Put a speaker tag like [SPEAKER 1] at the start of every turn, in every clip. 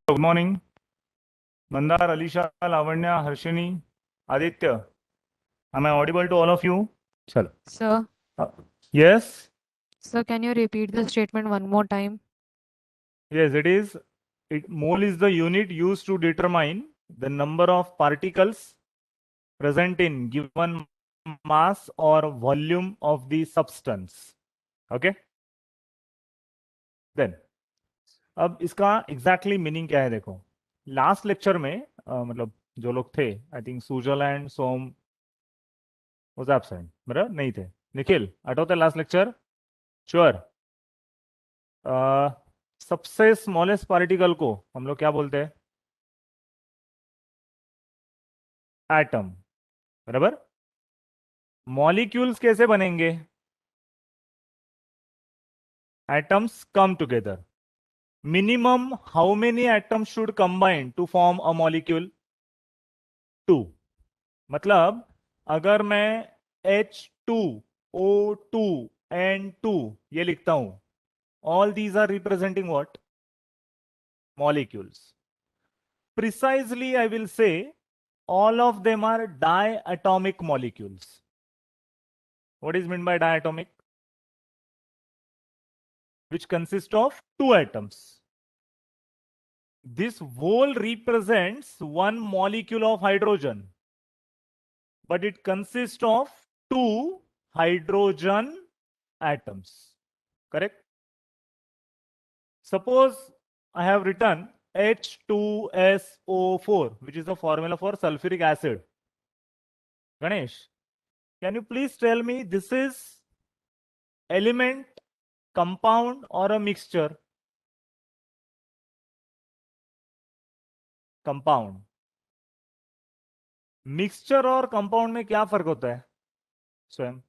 [SPEAKER 1] Good morning. Mandar, Alisha, Lavanya, Harshini, Aditya. Am I audible to all of you? चलो.
[SPEAKER 2] Sir,
[SPEAKER 1] Yes.
[SPEAKER 2] can you repeat the statement one more time?
[SPEAKER 1] Yes, it is. Mole is the unit used to determine the number of particles present in given mass or volume of the substance. Okay. Then, अब इसका exactly meaning क्या है देखो. Last lecture में मतलब जो लोग थे, I think Sujal and Som was absent, बराबर नहीं थे. निखिल, हटो थे लास्ट लेक्चर. श्योर. सबसे स्मॉलेस्ट पार्टिकल को हम लोग क्या बोलते हैं? एटम. बराबर. मॉलिक्यूल्स कैसे बनेंगे? Atoms come together. Minimum how many atoms should combine to form a molecule? 2. मतलब अगर मैं H2O2 ये लिखता हूं, all these are representing what? Molecules. Precisely, I will say all of them are diatomic molecules. What is meant by diatomic? Which consist of two atoms. This whole represents one molecule of hydrogen, but it consists of two hydrogen atoms. Correct? Suppose I have written H2SO4, which is the formula for sulfuric acid. Ganesh, can you please tell me this is element, compound, or a mixture? Compound. Mixture और compound में क्या फर्क होता है स्वयं?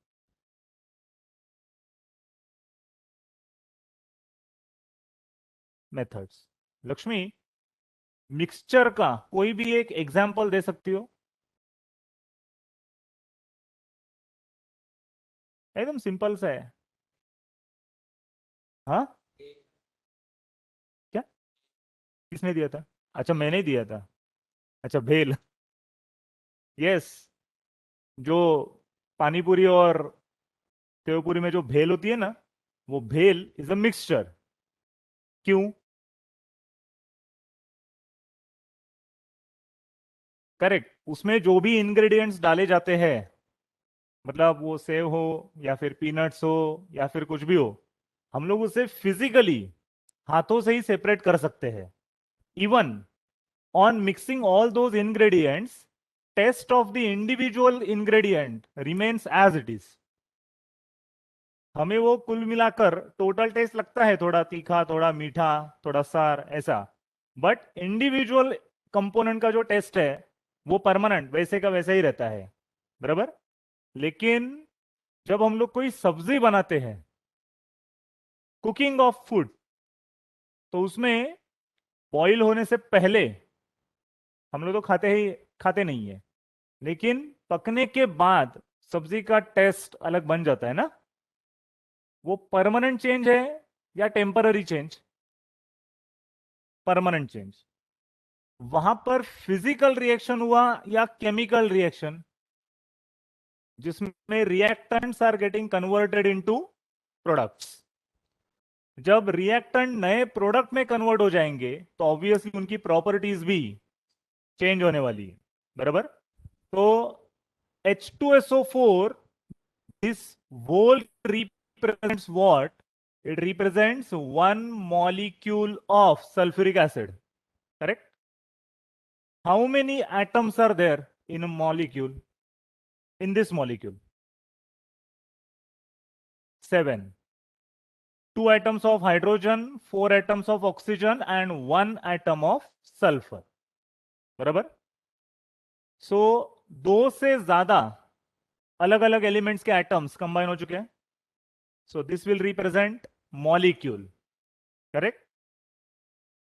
[SPEAKER 1] Methods. Lakshmi, mixture का कोई भी एक एग्जाम्पल दे सकती हो? एकदम सिंपल सा है. हाँ, क्या? किसने दिया था? अच्छा, मैंने दिया था. अच्छा, भेल. यस. जो पानीपुरी और सेवपुरी में जो भेल होती है ना, वो भेल इज अ मिक्सचर. क्यों? करेक्ट. उसमें जो भी इंग्रेडिएंट्स डाले जाते हैं, मतलब वो सेव हो या फिर पीनट्स हो या फिर कुछ भी हो, हम लोग उसे फिजिकली हाथों से ही सेपरेट कर सकते हैं. Even on mixing all those ingredients, taste of the individual ingredient remains as it is. हमें वो कुल मिलाकर टोटल टेस्ट लगता है थोड़ा तीखा, थोड़ा मीठा, थोड़ा सार, ऐसा. बट इंडिविजुअल कंपोनेंट का जो टेस्ट है वो परमानेंट वैसे का वैसा ही रहता है. बराबर. लेकिन जब हम लोग कोई सब्जी बनाते हैं, कुकिंग ऑफ फूड, तो उसमें बॉईल होने से पहले हम लोग तो खाते नहीं है, लेकिन पकने के बाद सब्जी का टेस्ट अलग बन जाता है ना. वो परमानेंट चेंज है या टेम्पररी चेंज? Permanent change. वहां पर फिजिकल रिएक्शन हुआ या केमिकल रिएक्शन, जिसमें reactants are getting converted into products. जब रिएक्टेंट नए प्रोडक्ट में कन्वर्ट हो जाएंगे तो ऑब्वियसली उनकी प्रॉपर्टीज भी चेंज होने वाली है. बराबर. तो H2SO4, this whole represents what? It represents one molecule of sulfuric acid. Correct? How many atoms are there in a molecule? In this molecule? 7. 2 atoms of hydrogen, 4 atoms of oxygen, and 1 atom of sulfur. बराबर. सो दो से ज्यादा अलग अलग elements के atoms combine हो चुके हैं. So this will represent molecule. Correct.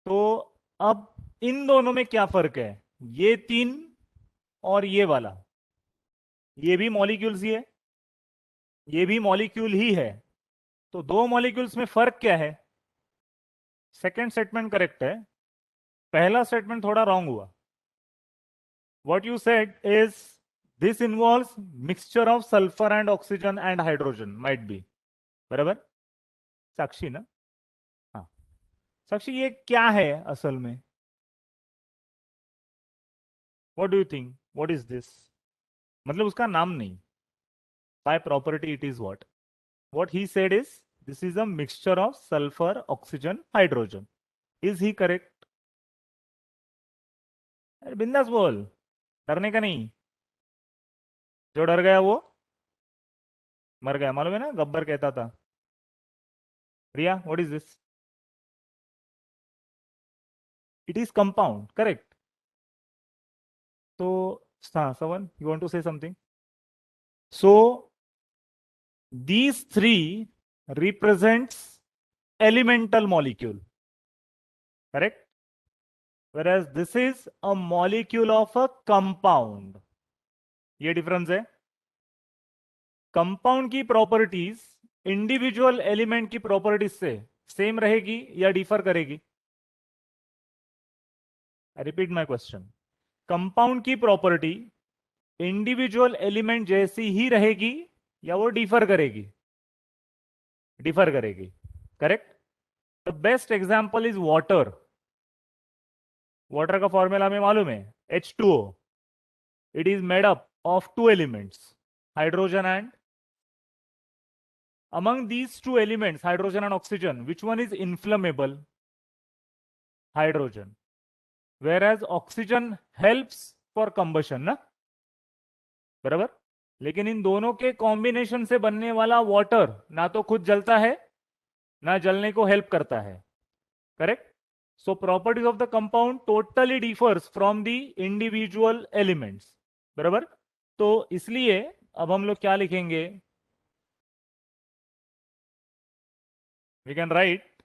[SPEAKER 1] तो अब इन दोनों में क्या फर्क है? ये 3 और ये वाला, ये भी मॉलिक्यूल्स ही है, ये भी मॉलिक्यूल ही है. तो दो मॉलिक्यूल्स में फर्क क्या है? सेकेंड स्टेटमेंट करेक्ट है. पहला स्टेटमेंट थोड़ा रॉन्ग हुआ. What you said is this involves mixture of sulfur and oxygen and hydrogen might be. बराबर. साक्षी ना. हाँ. साक्षी ये क्या है असल में? What do you think? What is this? मतलब उसका नाम नहीं. By property it is what? What he said is this is a mixture of sulfur, oxygen, hydrogen. Is he correct? अरे बिंदास बोल. डरने का नहीं. जो डर गया वो मर गया. मालूम है ना, गब्बर कहता था. Riya, what is this? It is compound, correct. तो हाँ, someone you want to say something? So these three represents elemental molecule, correct? Whereas this is a molecule of a compound. ये डिफरेंस है. कंपाउंड की प्रॉपर्टीज इंडिविजुअल एलिमेंट की properties से same रहेगी या differ करेगी? I repeat my question. Compound की property individual element जैसी ही रहेगी या वो डिफर करेगी? डिफर करेगी, correct. The best example is water. Water का फॉर्मूला हमें मालूम है, H2O. It is made up of two elements, hydrogen and. among these two elements, hydrogen and oxygen, which one is inflammable? Hydrogen. Whereas oxygen helps for combustion ना. बराबर. लेकिन इन दोनों के combination से बनने वाला वाटर ना तो खुद जलता है ना जलने को हेल्प करता है, correct. So properties of the compound totally differs from the individual elements. बराबर. तो इसलिए अब हम लोग क्या लिखेंगे? वी कैन राइट,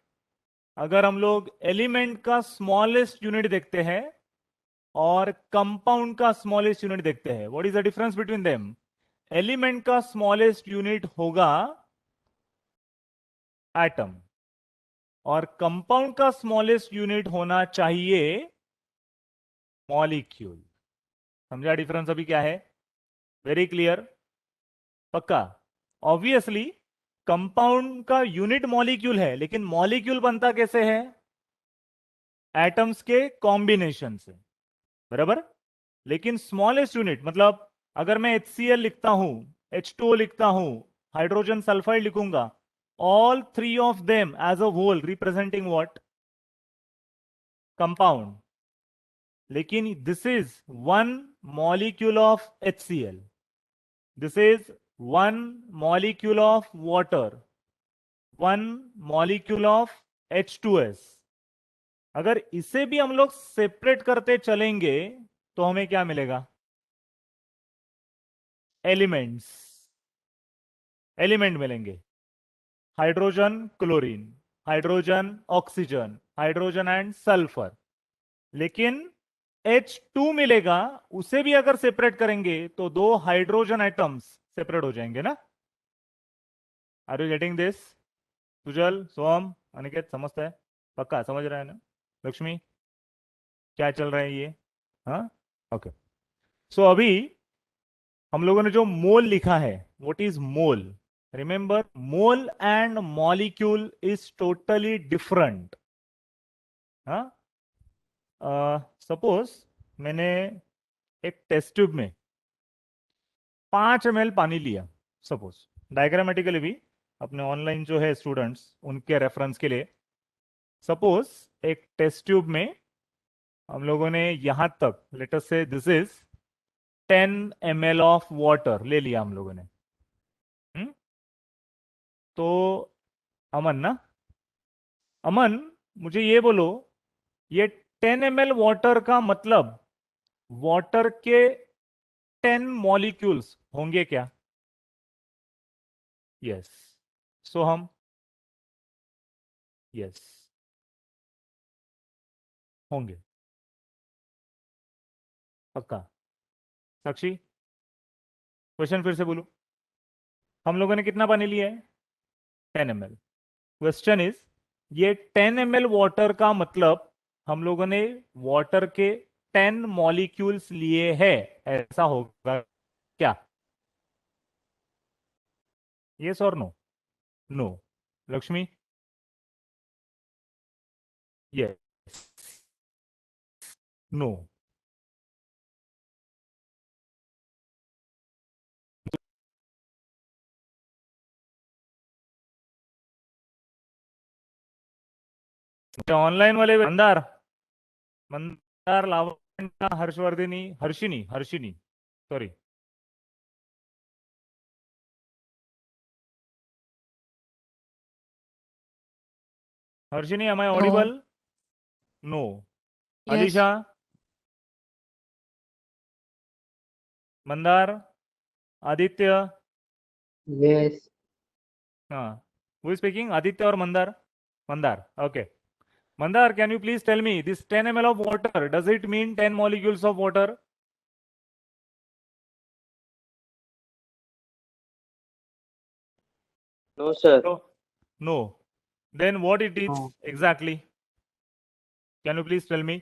[SPEAKER 1] अगर हम लोग एलिमेंट का स्मॉलेस्ट यूनिट देखते हैं और कंपाउंड का स्मॉलेस्ट यूनिट देखते हैं, what is the difference between them? Element का स्मॉलेस्ट यूनिट होगा एटम और कंपाउंड का स्मॉलेस्ट यूनिट होना चाहिए मॉलिक्यूल. समझा डिफरेंस अभी क्या है? Very clear? पक्का? ऑब्वियसली कंपाउंड का यूनिट मॉलिक्यूल है, लेकिन मॉलिक्यूल बनता कैसे है? एटम्स के कॉम्बिनेशन से. बराबर. लेकिन स्मॉलेस्ट यूनिट मतलब अगर मैं HCl लिखता हूं, H2O लिखता हूं, हाइड्रोजन सल्फाइड लिखूंगा, all three of them as a whole representing what? Compound. लेकिन this is one molecule of HCl, this is one molecule of water, one molecule of H2S. अगर इसे भी हम लोग सेपरेट करते चलेंगे तो हमें क्या मिलेगा? एलिमेंट्स. एलिमेंट मिलेंगे. Hydrogen chlorine, hydrogen oxygen, hydrogen and sulphur. लेकिन H2 मिलेगा, उसे भी अगर सेपरेट करेंगे तो दो हाइड्रोजन एटम्स सेपरेट हो जाएंगे ना. Are you getting this? Sujal, Som, Aniket समझता है? पक्का समझ रहा है ना? लक्ष्मी, क्या चल रहा है ये? हाँ, ओके. सो अभी हम लोगों ने जो मोल लिखा है, what is mole? Remember, mole and molecule is totally different. हाँ. सपोज मैंने एक टेस्ट ट्यूब में 5 ml पानी लिया. सपोज डायग्रामेटिकली भी अपने ऑनलाइन जो है स्टूडेंट्स उनके रेफरेंस के लिए, सपोज एक टेस्ट ट्यूब में हम लोगों ने यहां तक, लेट अस से this is 10 ml of water ले लिया हम लोगों ने. तो अमन ना, अमन मुझे ये बोलो, ये 10 ml वाटर का मतलब वाटर के 10 मॉलिक्यूल्स होंगे क्या? यस. सो हम यस होंगे. पक्का? साक्षी, क्वेश्चन फिर से बोलूं. हम लोगों ने कितना पानी लिया है? 10 ml. क्वेश्चन इज, ये 10 ml वाटर का मतलब हम लोगों ने वाटर के 10 मॉलिक्यूल्स लिए हैं, ऐसा होगा क्या? यस और no? No. Lakshmi? Yes. No. Online वाले Mandar, Mandar, Lavanya, Harshvardhini, Harshini, Harshini, sorry. Harshini, am I
[SPEAKER 2] No.
[SPEAKER 1] Audible? No.
[SPEAKER 2] Yes.
[SPEAKER 1] Alisha? Mandar? Aditya?
[SPEAKER 3] Yes.
[SPEAKER 1] हाँ, हु इज स्पीकिंग? आदित्य और Mandar? Mandar, okay. Mandar, can you please tell me this 10 ml of water, does it mean 10 molecules of water?
[SPEAKER 3] No, sir.
[SPEAKER 1] No. No. Then what it is
[SPEAKER 3] No.
[SPEAKER 1] exactly? Can you please tell me?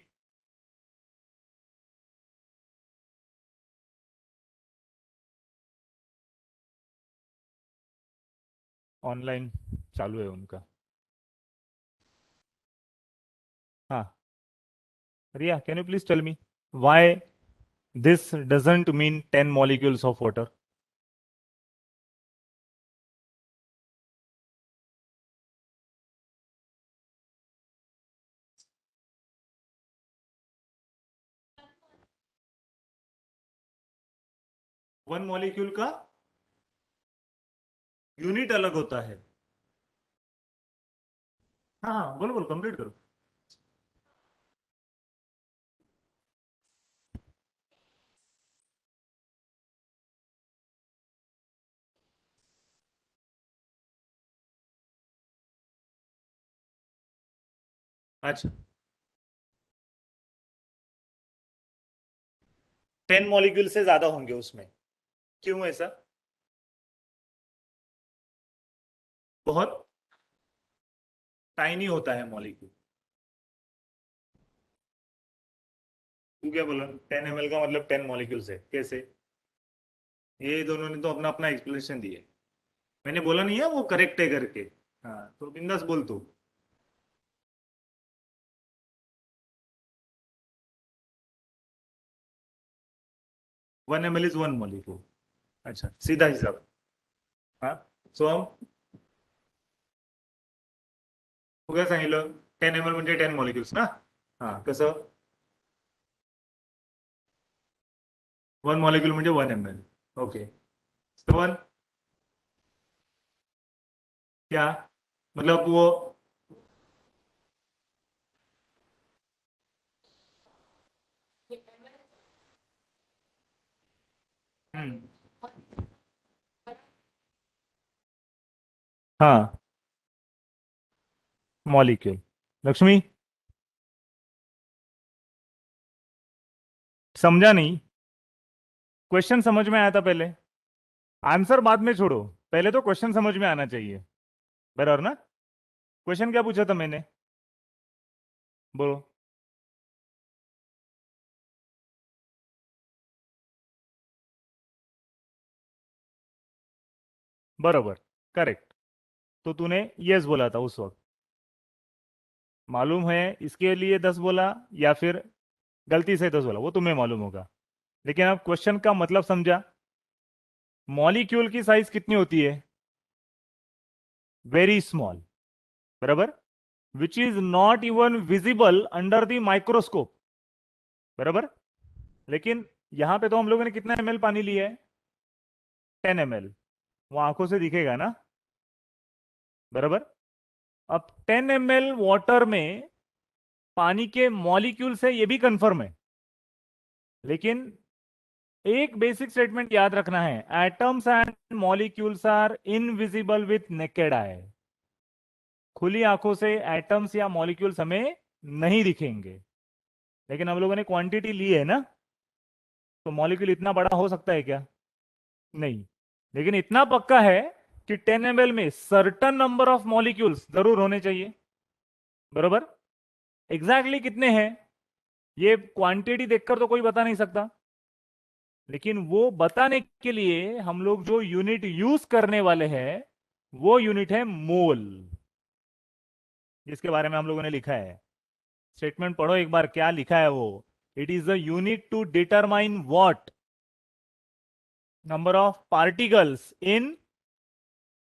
[SPEAKER 1] Online चालू है उनका। हाँ, रिया, can you please tell me why this doesn't mean 10 molecules of water? One molecule का unit अलग होता है। हाँ हाँ, बोलो बोलो, कंप्लीट करो। अच्छा, 10 मॉलिक्यूल से ज्यादा होंगे उसमें, क्यों ऐसा? बहुत टाइनी होता है मॉलिक्यूल। तू क्या बोला? 10 ml का मतलब 10 मॉलिक्यूल्स है, कैसे? ये दोनों ने तो अपना अपना एक्सप्लेनेशन दिए। मैंने बोला नहीं है वो करेक्ट है करके। हाँ, तो बिंदास बोल तू। 1 ml इज 1 मॉलिक्यूल। अच्छा, सीधा हिसाब। हाँ, सो हम काय सांगितलं? 10 ml म्हणजे 10 मॉलिक्यूल्स ना? हा, कसं? 1 मॉलिक्यूल म्हणजे 1 ml। ओके, वन क्या मतलब वो? हम्म, हाँ, मॉलिक्यूल। लक्ष्मी, समझा नहीं? क्वेश्चन समझ में आया था पहले? आंसर बाद में छोड़ो, पहले तो क्वेश्चन समझ में आना चाहिए, बराबर ना? क्वेश्चन क्या पूछा था मैंने? बोलो। बरोबर, करेक्ट। तो तूने यस बोला था उस वक्त, मालूम है इसके लिए 10 बोला या फिर गलती से 10 बोला, वो तुम्हें मालूम होगा। लेकिन अब क्वेश्चन का मतलब समझा? मॉलिक्यूल की साइज कितनी होती है? वेरी स्मॉल, बराबर, which is not even visible under the microscope, बराबर। लेकिन यहां पे तो हम लोगों ने कितना ml पानी लिया है? 10 ml। वो आंखों से दिखेगा ना, बराबर। अब 10 ml वाटर में पानी के मॉलिक्यूल से ये भी कंफर्म है, लेकिन एक बेसिक स्टेटमेंट याद रखना है, atoms and molecules are invisible with naked eye. खुली आंखों से एटम्स या मॉलिक्यूल्स हमें नहीं दिखेंगे, लेकिन हम लोगों ने क्वांटिटी ली है ना, तो मॉलिक्यूल इतना बड़ा हो सकता है क्या? नहीं। लेकिन इतना पक्का है कि 10 ml में सर्टन नंबर ऑफ मॉलिक्यूल्स जरूर होने चाहिए, बरोबर। एग्जैक्टली कितने हैं ये क्वांटिटी देखकर तो कोई बता नहीं सकता, लेकिन वो बताने के लिए हम लोग जो यूनिट यूज करने वाले हैं वो यूनिट है मोल, जिसके बारे में हम लोगों ने लिखा है। स्टेटमेंट पढ़ो एक बार, क्या लिखा है वो। It is a unit to determine what number of particles in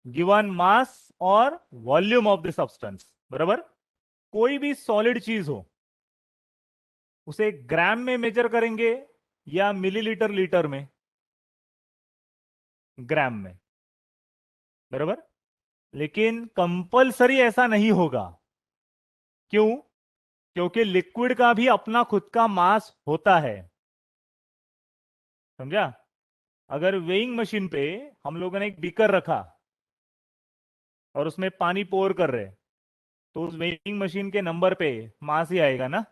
[SPEAKER 1] given mass और वॉल्यूम ऑफ द सब्सटेंस। बराबर, कोई भी सॉलिड चीज हो उसे ग्राम में मेजर करेंगे या मिलीलीटर लीटर में? ग्राम में। बराबर, लेकिन कंपलसरी ऐसा नहीं होगा। क्यों? क्योंकि लिक्विड का भी अपना खुद का मास होता है। समझा? अगर वेइंग मशीन पे हम लोगों ने एक बीकर रखा और उसमें पानी पोर कर रहे, तो उस वेइंग मशीन के नंबर पे मास ही आएगा ना।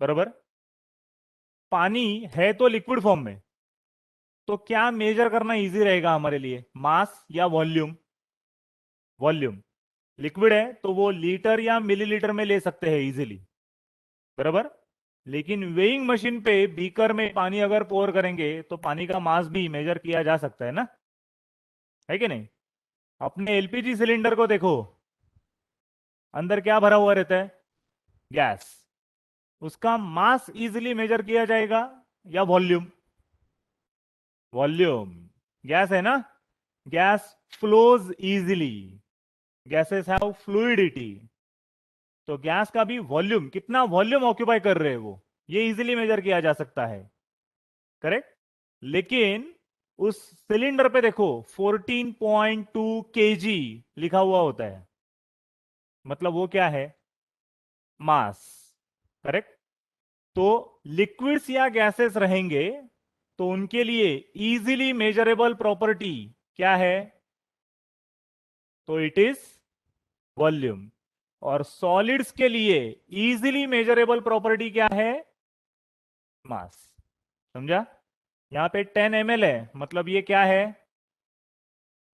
[SPEAKER 1] बराबर, पानी है तो लिक्विड फॉर्म में, तो क्या मेजर करना इजी रहेगा हमारे लिए, मास या वॉल्यूम? वॉल्यूम। लिक्विड है तो वो लीटर या मिलीलीटर में ले सकते हैं इजीली। बराबर, लेकिन वेइंग मशीन पे बीकर में पानी अगर पोर करेंगे तो पानी का मास भी मेजर किया जा सकता है ना, है कि नहीं? अपने एलपीजी सिलेंडर को देखो, अंदर क्या भरा हुआ रहता है? गैस। उसका मास इजीली मेजर किया जाएगा या वॉल्यूम? वॉल्यूम। गैस है ना, gas flows easily, gases have fluidity, तो गैस का भी वॉल्यूम, कितना वॉल्यूम ऑक्यूपाई कर रहे हैं वो, ये इजीली मेजर किया जा सकता है। करेक्ट? लेकिन उस सिलेंडर पे देखो 14.2 केजी लिखा हुआ होता है, मतलब वो क्या है? मास। करेक्ट? तो लिक्विड्स या गैसेस रहेंगे तो उनके लिए इजीली मेजरेबल प्रॉपर्टी क्या है? तो इट इज वॉल्यूम। और सॉलिड्स के लिए इजीली मेजरेबल प्रॉपर्टी क्या है? मास। समझा? यहां पे 10 ml है, मतलब ये क्या है?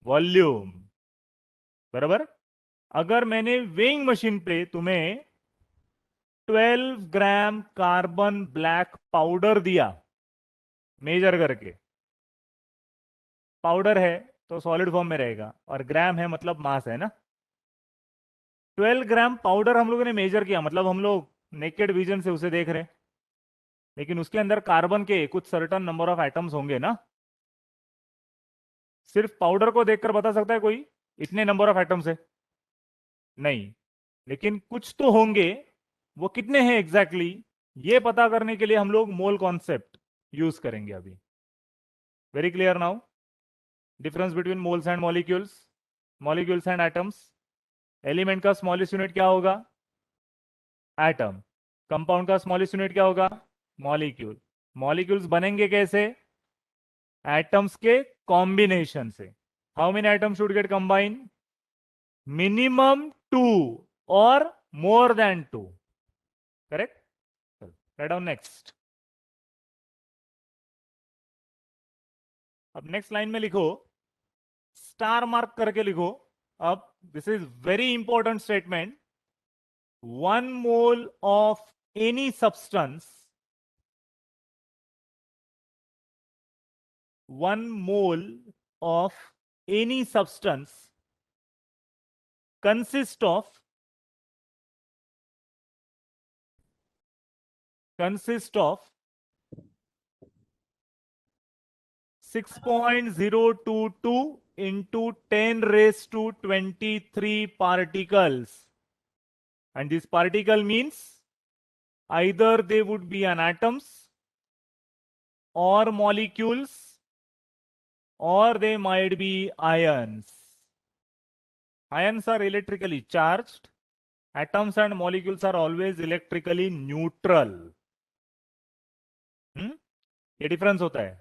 [SPEAKER 1] वॉल्यूम। बराबर, अगर मैंने वेइंग मशीन पे तुम्हें 12 ग्राम कार्बन ब्लैक पाउडर दिया मेजर करके, पाउडर है तो सॉलिड फॉर्म में रहेगा और ग्राम है मतलब मास है ना। 12 ग्राम पाउडर हम लोगों ने मेजर किया, मतलब हम लोग नेकेड विजन से उसे देख रहे हैं, लेकिन उसके अंदर कार्बन के कुछ सर्टन नंबर ऑफ एटम्स होंगे ना। सिर्फ पाउडर को देखकर बता सकता है कोई इतने नंबर ऑफ एटम्स है? नहीं, लेकिन कुछ तो होंगे। वो कितने हैं एग्जैक्टली ये पता करने के लिए हम लोग मोल कॉन्सेप्ट यूज करेंगे अभी। Very clear now? Difference between moles and molecules, molecules and atoms. Element का स्मॉलेस्ट यूनिट क्या होगा? एटम। कंपाउंड का स्मॉलेस्ट यूनिट क्या होगा? मॉलिक्यूल। मॉलिक्यूल्स बनेंगे कैसे? एटम्स के कॉम्बिनेशन से। How many atoms should get combine? Minimum 2 और more than 2। Correct? Write down next. अब नेक्स्ट लाइन में लिखो, स्टार मार्क करके लिखो। अब this is very important statement. 1 mole of any substance, 1 mole of any substance consists of 6.022 into 10 raised to 23 particles, and this particle means either they would be an atoms or molecules or they might be ions. Ions are electrically charged, atoms and molecules are always electrically neutral. ये difference होता है।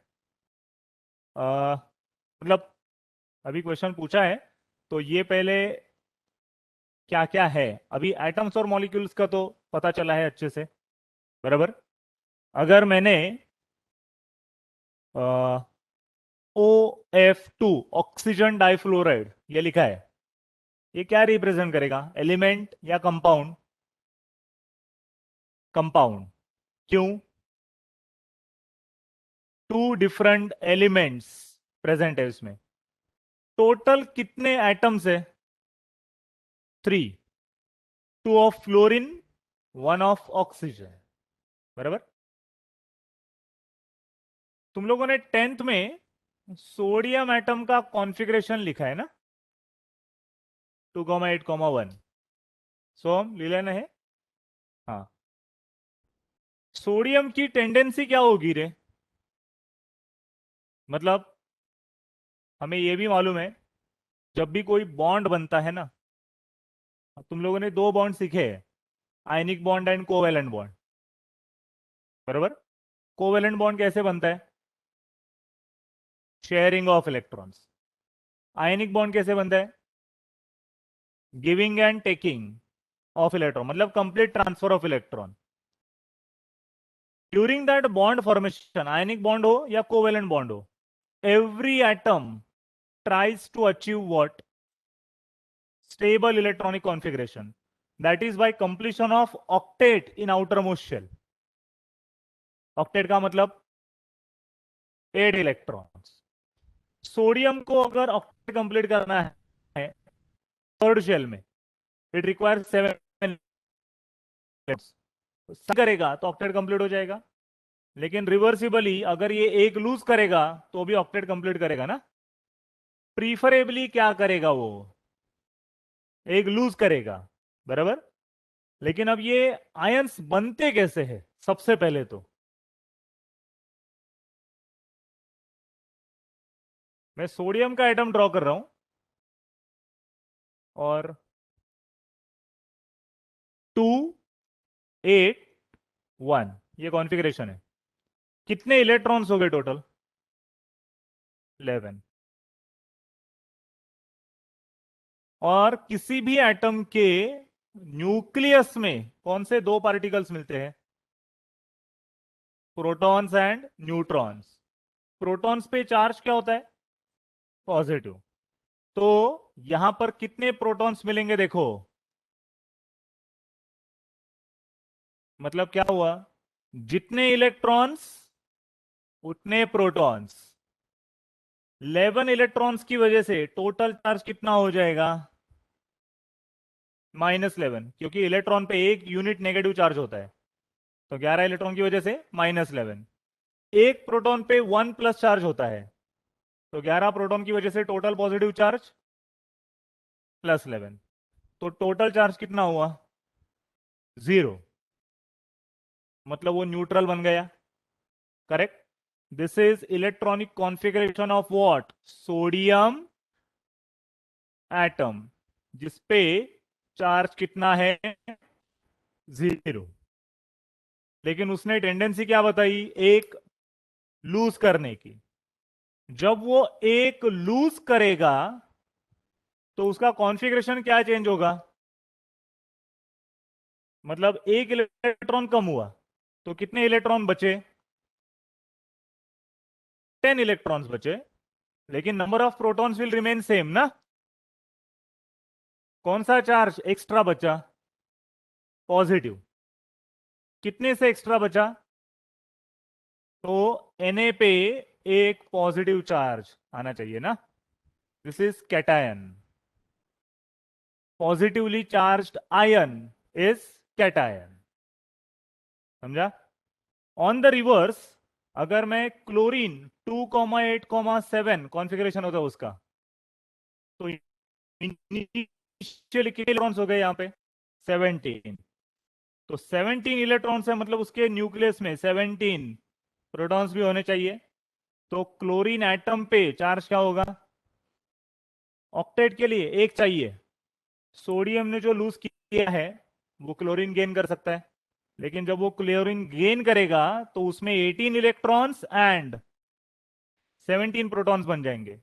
[SPEAKER 1] मतलब अभी question पूछा है तो ये पहले क्या क्या है, अभी एटम्स और मॉलिक्यूल्स का तो पता चला है अच्छे से। बराबर, अगर मैंने OF2 ऑक्सीजन डाइफ्लोराइड ये लिखा है, ये क्या रिप्रेजेंट करेगा? एलिमेंट या कंपाउंड? कंपाउंड। क्यों? टू डिफरेंट एलिमेंट्स प्रेजेंट है इसमें। टोटल कितने एटम्स है? 3। 2 ऑफ फ्लोरीन, 1 ऑफ ऑक्सीजन। बराबर। तुम लोगों ने 10th में सोडियम एटम का कॉन्फ़िगरेशन लिखा है ना, 2,8,1। सोम ले लेना है। हाँ, सोडियम की टेंडेंसी क्या होगी रे? मतलब हमें यह भी मालूम है, जब भी कोई बॉन्ड बनता है ना, तुम लोगों ने 2 बॉन्ड सीखे हैं, ionic bond and covalent bond. बराबर। कोवेलेंट बॉन्ड कैसे बनता है? Sharing of electrons. Ionic bond कैसे बनता है? Giving and taking of electron, मतलब complete transfer of electron. During that bond formation, ionic bond हो या कोवेलेंट बॉन्ड हो, every atom tries to achieve what? Stable electronic configuration. That is by completion of octet in outermost shell. Octet का मतलब 8 electrons. Sodium को अगर octet complete करना है third shell में, इट रिक्वायर 7 करेगा तो ऑक्टेट कंप्लीट हो जाएगा। लेकिन रिवर्सिबली अगर ये एक लूज करेगा तो भी ऑक्टेट कंप्लीट करेगा ना। प्रीफरेबली क्या करेगा वो? एक लूज करेगा। बराबर। लेकिन अब ये आयंस बनते कैसे हैं? सबसे पहले तो मैं सोडियम का एटम ड्रॉ कर रहा हूं और 2, 8, 1 ये कॉन्फ़िगरेशन है। कितने इलेक्ट्रॉन्स हो गए टोटल? 11। और किसी भी एटम के न्यूक्लियस में कौन से 2 पार्टिकल्स मिलते हैं? Protons and neutrons. प्रोटॉन्स पे चार्ज क्या होता है? पॉजिटिव। तो यहां पर कितने प्रोटॉन्स मिलेंगे देखो। मतलब क्या हुआ? जितने इलेक्ट्रॉन्स उतने प्रोटॉन्स। 11 इलेक्ट्रॉन्स की वजह से टोटल चार्ज कितना हो जाएगा? -11, क्योंकि इलेक्ट्रॉन पे एक यूनिट नेगेटिव चार्ज होता है। तो 11 इलेक्ट्रॉन की वजह से -11। एक प्रोटॉन पे 1 प्लस चार्ज होता है, तो 11 प्रोटॉन की वजह से टोटल पॉजिटिव चार्ज +11। तो टोटल चार्ज कितना हुआ? 0। मतलब वो न्यूट्रल बन गया। Correct. This is electronic configuration of what? Sodium atom, जिसपे चार्ज कितना है? 0। लेकिन उसने टेंडेंसी क्या बताई? एक लूज करने की। जब वो एक लूज करेगा तो उसका कॉन्फ़िगरेशन क्या चेंज होगा? मतलब एक इलेक्ट्रॉन कम हुआ तो कितने इलेक्ट्रॉन बचे? 10 इलेक्ट्रॉन्स बचे। लेकिन number of protons will remain same ना। कौन सा चार्ज एक्स्ट्रा बचा? पॉजिटिव। कितने से एक्स्ट्रा बचा? तो Na पे एक पॉजिटिव चार्ज आना चाहिए ना। This is cation. Positively charged ion is cation. समझा? ऑन द रिवर्स, अगर मैं क्लोरीन 2,8,7 कॉन्फ़िगरेशन होता है उसका, तो इनिशियल कितने इलेक्ट्रॉन्स हो गए यहां पे? 17। तो 17 इलेक्ट्रॉन्स है, मतलब उसके न्यूक्लियस में 17 प्रोटॉन्स भी होने चाहिए। तो क्लोरीन एटम पे चार्ज क्या होगा? ऑक्टेट के लिए एक चाहिए। सोडियम ने जो लूज किया है वो क्लोरीन गेन कर सकता है, लेकिन जब वो क्लोरीन गेन करेगा तो उसमें 18 इलेक्ट्रॉन्स एंड 17 प्रोटॉन्स बन जाएंगे।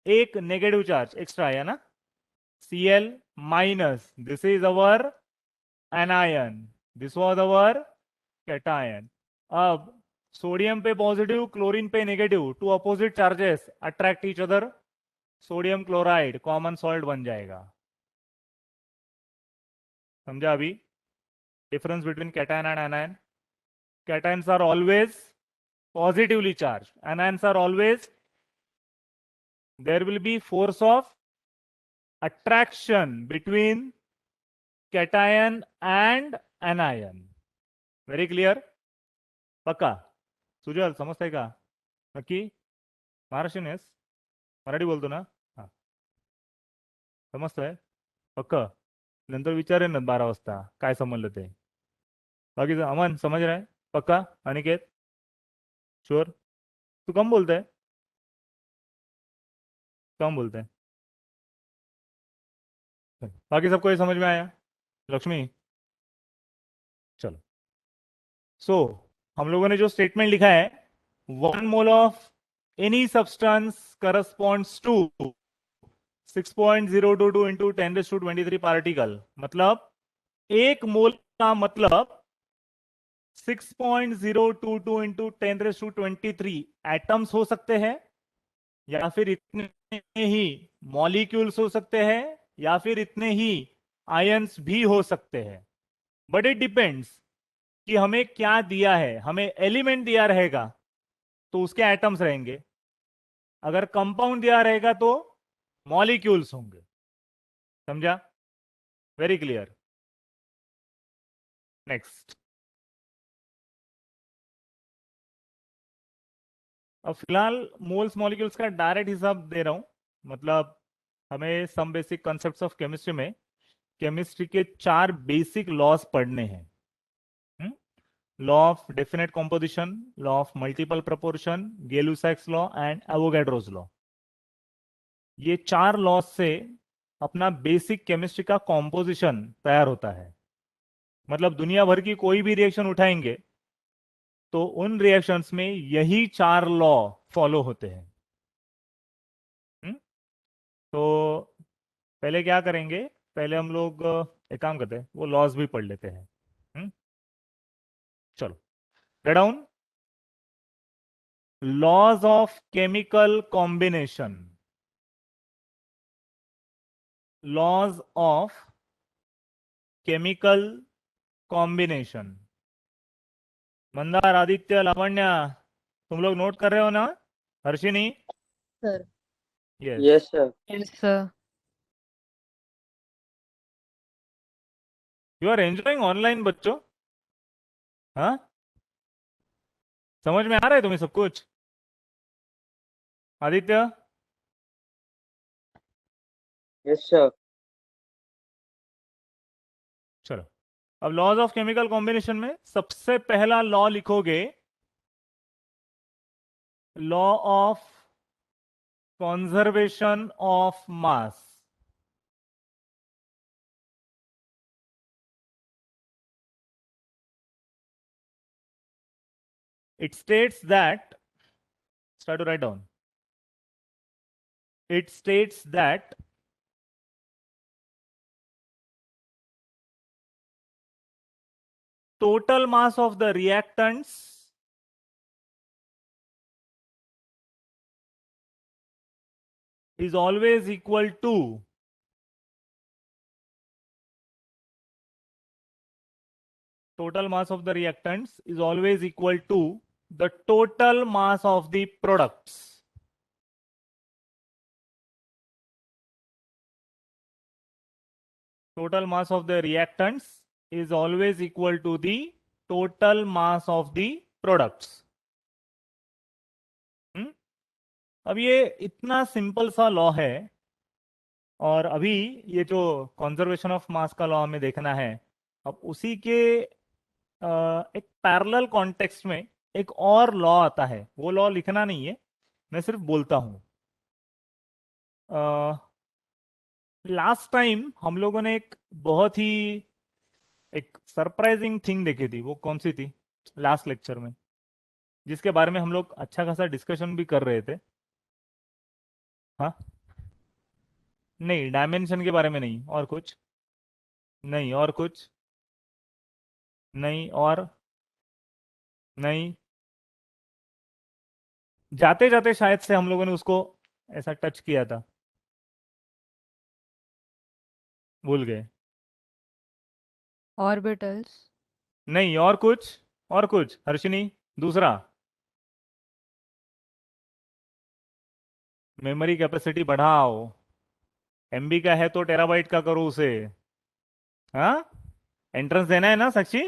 [SPEAKER 1] एक नेगेटिव चार्ज एक्स्ट्रा आया ना, Cl minus. This is our anion, this was our cation. अब सोडियम पे पॉजिटिव, क्लोरीन पे negative, two opposite charges attract each other, sodium chloride common salt बन जाएगा। समझा अभी? difference between cation and anion. Cations are always positively charged. Anions are always, there will be force of attraction between cation and anion. Very clear? पक्का? सुजल समजताय का? नक्की? महाराष्ट्रीयन आहेस? मराठी बोलतो ना? हा. समजतोय? पक्का? नंतर विचारेन ना 12 वाजता काय समजलं ते. बाकी अमन समझ रहा है? पक्का? अनिकेत? श्योर? तू कम बोलता है? कम बोलता है? बाकी सबको ये समझ में आया? लक्ष्मी? चलो. सो हम लोगों ने जो स्टेटमेंट लिखा है, 1 mole of any substance corresponds to 6.022 into 10⁻23 particle. मतलब 1 मोल का मतलब 6.022 इंटू 10⁻23 एटम्स हो सकते हैं, या फिर इतने ही मॉलिक्यूल्स हो सकते हैं, या फिर इतने ही आयंस भी हो सकते हैं. बट इट डिपेंड्स कि हमें क्या दिया है. हमें एलिमेंट दिया रहेगा तो उसके एटम्स रहेंगे. अगर कंपाउंड दिया रहेगा तो मॉलिक्यूल्स होंगे. समझा? Very clear. नेक्स्ट. अब फिलहाल मोल्स मॉलिक्यूल्स का डायरेक्ट हिसाब दे रहा हूं. मतलब हमें some basic concepts of chemistry में केमिस्ट्री के 4 बेसिक लॉज पढ़ने हैं. Law of definite composition, law of multiple proportion, Gay-Lussac's law and Avogadro's law. ये 4 लॉज से अपना बेसिक केमिस्ट्री का कॉम्पोजिशन तैयार होता है. मतलब दुनिया भर की कोई भी रिएक्शन उठाएंगे तो उन रिएक्शंस में यही 4 लॉ फॉलो होते हैं. तो पहले क्या करेंगे, पहले हम लोग एक काम करते हैं, वो लॉज भी पढ़ लेते हैं. चलो down. Laws of chemical combination. Laws of chemical combination. Mandar, Aditya, Lavanya, तुम लोग नोट कर रहे हो ना? Harshini?
[SPEAKER 2] Sir.
[SPEAKER 1] Yes.
[SPEAKER 3] Yes, sir.
[SPEAKER 2] Yes, sir.
[SPEAKER 1] You are enjoying online बच्चों? हाँ, समझ में आ रहा है तुम्हें सब कुछ? आदित्य?
[SPEAKER 3] Yes, sir.
[SPEAKER 1] चलो, अब लॉज ऑफ केमिकल कॉम्बिनेशन में सबसे पहला लॉ लिखोगे, law of conservation of mass. It states that, start to write down. It states that total mass of the reactants is always equal to total mass of the reactants is always equal to the total mass of the products. Total mass of the reactants is always equal to the total mass of the products. अब ये इतना simple सा law है, और अभी ये जो conservation of मास का लॉ हमें देखना है, अब उसी के एक पैरेलल कॉन्टेक्स्ट में एक और लॉ आता है. वो लॉ लिखना नहीं है, मैं सिर्फ बोलता हूं. लास्ट टाइम हम लोगों ने एक बहुत ही एक सरप्राइजिंग थिंग देखी थी. वो कौन सी थी? लास्ट लेक्चर में, जिसके बारे में हम लोग अच्छा खासा डिस्कशन भी कर रहे थे. हाँ, नहीं, डायमेंशन के बारे में नहीं, और कुछ नहीं, और कुछ नहीं, और नहीं. जाते जाते शायद से हम लोगों ने उसको ऐसा टच किया था, भूल गए.
[SPEAKER 2] Orbitals.
[SPEAKER 1] नहीं, और कुछ हर्षिनी, दूसरा मेमोरी कैपेसिटी बढ़ाओ। एमबी का है तो टेराबाइट का करो उसे। हाँ, एंट्रेंस देना है ना साक्षी।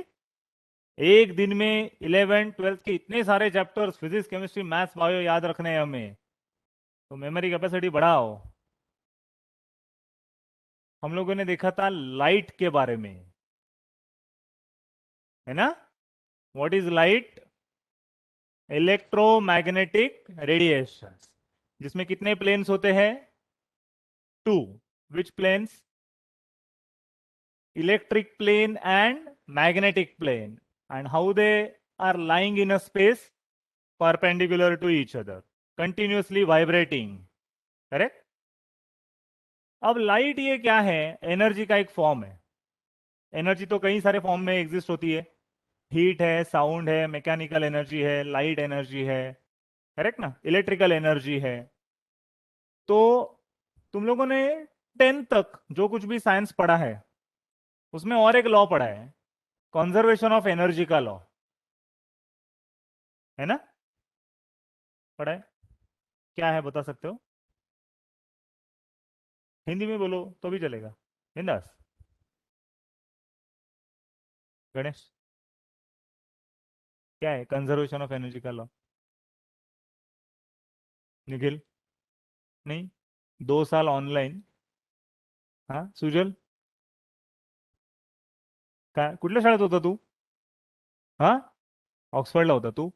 [SPEAKER 1] एक दिन में 11th 12th के इतने सारे chapters, physics chemistry maths bio याद रखने हैं हमें, तो मेमोरी कैपेसिटी बढ़ाओ। हम लोगों ने देखा था लाइट के बारे में, है ना। What is light? Electromagnetic radiation, जिसमें कितने प्लेन्स होते हैं? Two. Which planes? Electric plane and magnetic plane, and how they are lying in a space perpendicular to each other, continuously vibrating, correct? अब लाइट ये क्या है? एनर्जी का एक फॉर्म है। एनर्जी तो कई सारे फॉर्म में एग्जिस्ट होती है। हीट है, साउंड है, मैकेनिकल एनर्जी है, लाइट एनर्जी है, करेक्ट ना, इलेक्ट्रिकल एनर्जी है। तो तुम लोगों ने 10th तक जो कुछ भी साइंस पढ़ा है उसमें और एक लॉ पढ़ा है, कंजर्वेशन ऑफ एनर्जी का लॉ, है ना। पढ़ा है? क्या है बता सकते हो? हिंदी में बोलो तो भी चलेगा। बिंदास। गणेश, क्या है कंजर्वेशन ऑफ एनर्जी का लॉ? निखिल? नहीं, 2 साल ऑनलाइन। हाँ सुजल, काय कुठल्या शाळेत होता तू? हा, ऑक्सफर्डला होता तू?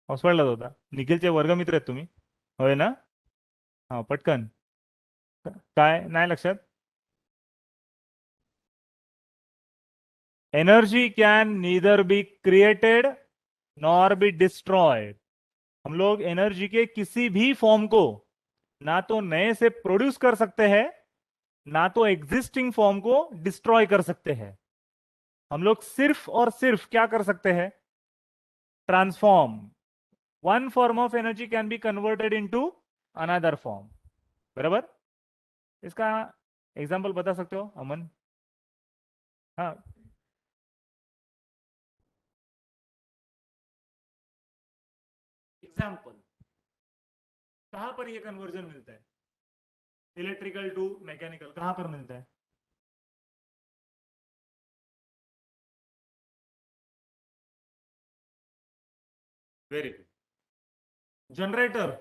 [SPEAKER 1] ऑक्सफर्डलाच होता. निखिलचे वर्गमित्र आहेत तुम्ही, होय ना? हा पटकन. काय नाही लक्षात? Energy can neither be created nor be destroyed. हम लोग एनर्जी के किसी भी फॉर्म को ना तो नए से प्रोड्यूस कर सकते हैं, ना तो एग्जिस्टिंग फॉर्म को डिस्ट्रॉय कर सकते हैं। हम लोग सिर्फ और सिर्फ क्या कर सकते हैं? Transform. One form of energy can be converted into another form. बराबर? इसका एग्जाम्पल बता सकते हो अमन? हाँ, एग्जाम्पल कहां पर ये कन्वर्जन मिलता है? इलेक्ट्रिकल टू मैकेनिकल कहां पर मिलता है? Very good. जनरेटर,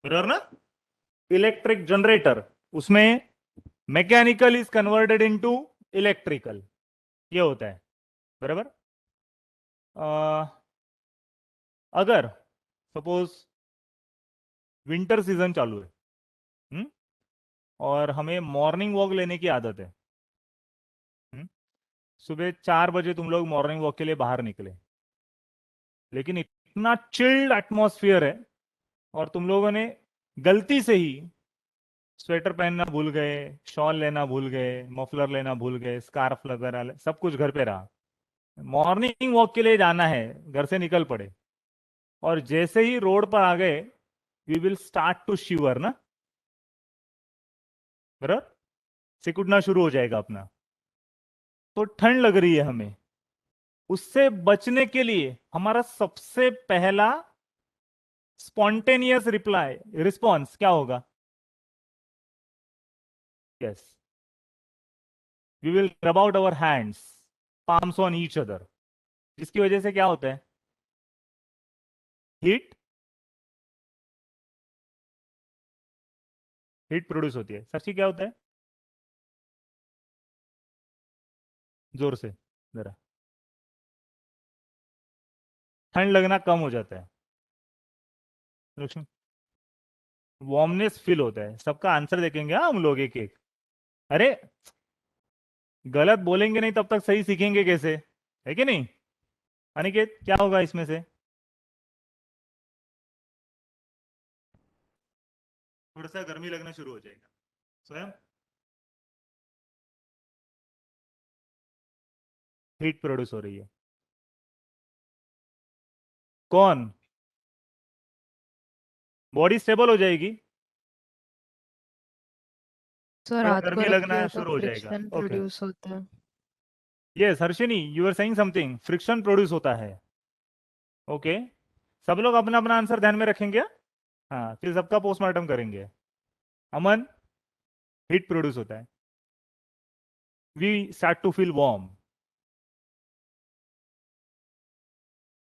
[SPEAKER 1] बराबर ना? इलेक्ट्रिक जनरेटर, उसमें mechanical is converted into electrical, ये होता है। बराबर? अगर सपोज विंटर सीजन चालू है, हम्म, और हमें मॉर्निंग वॉक लेने की आदत है, हम्म, सुबह 4 बजे तुम लोग मॉर्निंग वॉक के लिए बाहर निकले, लेकिन इतना चिल्ड एटमॉस्फियर है और तुम लोगों ने गलती से ही स्वेटर पहनना भूल गए, शॉल लेना भूल गए, मफलर लेना भूल गए, स्कार्फ वगैरह सब कुछ घर पे रहा। मॉर्निंग वॉक के लिए जाना है, घर से निकल पड़े, और जैसे ही रोड पर आ गए वी विल स्टार्ट टू शिवर ना, बराबर? सिकुड़ना शुरू हो जाएगा अपना। तो ठंड लग रही है हमें, उससे बचने के लिए हमारा सबसे पहला स्पॉन्टेनियस रिप्लाई रिस्पॉन्स क्या होगा? Yes, we will rub out our hands, palms on each other, जिसकी वजह से क्या होता है? हीट, हीट प्रोड्यूस होती है। साक्षी क्या होता है? जोर से जरा। ठंड लगना कम हो जाता है। लक्ष्मी, वार्मनेस फील होता है। सबका आंसर देखेंगे हाँ हम लोग एक एक। अरे गलत बोलेंगे नहीं तब तक सही सीखेंगे कैसे, है कि नहीं? अनिकेत क्या होगा इसमें से? थोड़ा सा गर्मी लगना शुरू हो जाएगा। स्वयं हीट प्रोड्यूस हो रही है। कौन?
[SPEAKER 2] बॉडी स्टेबल हो जाएगी।
[SPEAKER 1] सो
[SPEAKER 2] थोड़ा
[SPEAKER 1] रात को
[SPEAKER 2] गर्मी लगना
[SPEAKER 1] रखिए तो
[SPEAKER 2] शुरू हो जाएगा।
[SPEAKER 1] फ्रिक्शन
[SPEAKER 2] ओके,
[SPEAKER 1] प्रोड्यूस होता है। Yes Harshini, you are saying something, friction produce होता है। ओके, सब लोग अपना अपना आंसर ध्यान में रखेंगे। हाँ, फिर सबका पोस्टमार्टम करेंगे। अमन, हीट प्रोड्यूस होता है, we start to feel warm,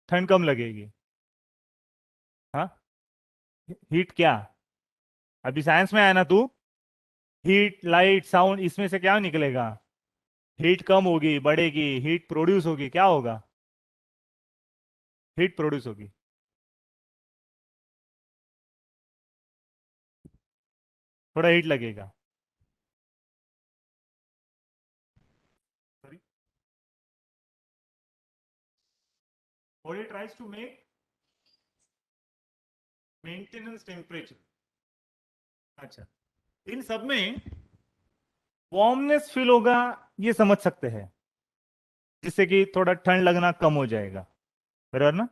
[SPEAKER 1] ठंड कम लगेगी। हाँ, हीट क्या, अभी साइंस में आया ना तू, हीट लाइट साउंड, इसमें से क्या निकलेगा? हीट कम होगी, बढ़ेगी, हीट प्रोड्यूस होगी, क्या होगा? हीट प्रोड्यूस होगी। थोड़ा हीट लगेगा। Sorry? Body tries to make maintenance temperature। अच्छा, इन सब में वार्मनेस फील होगा, ये समझ सकते हैं, जिससे कि थोड़ा ठंड लगना कम हो जाएगा, बराबर ना?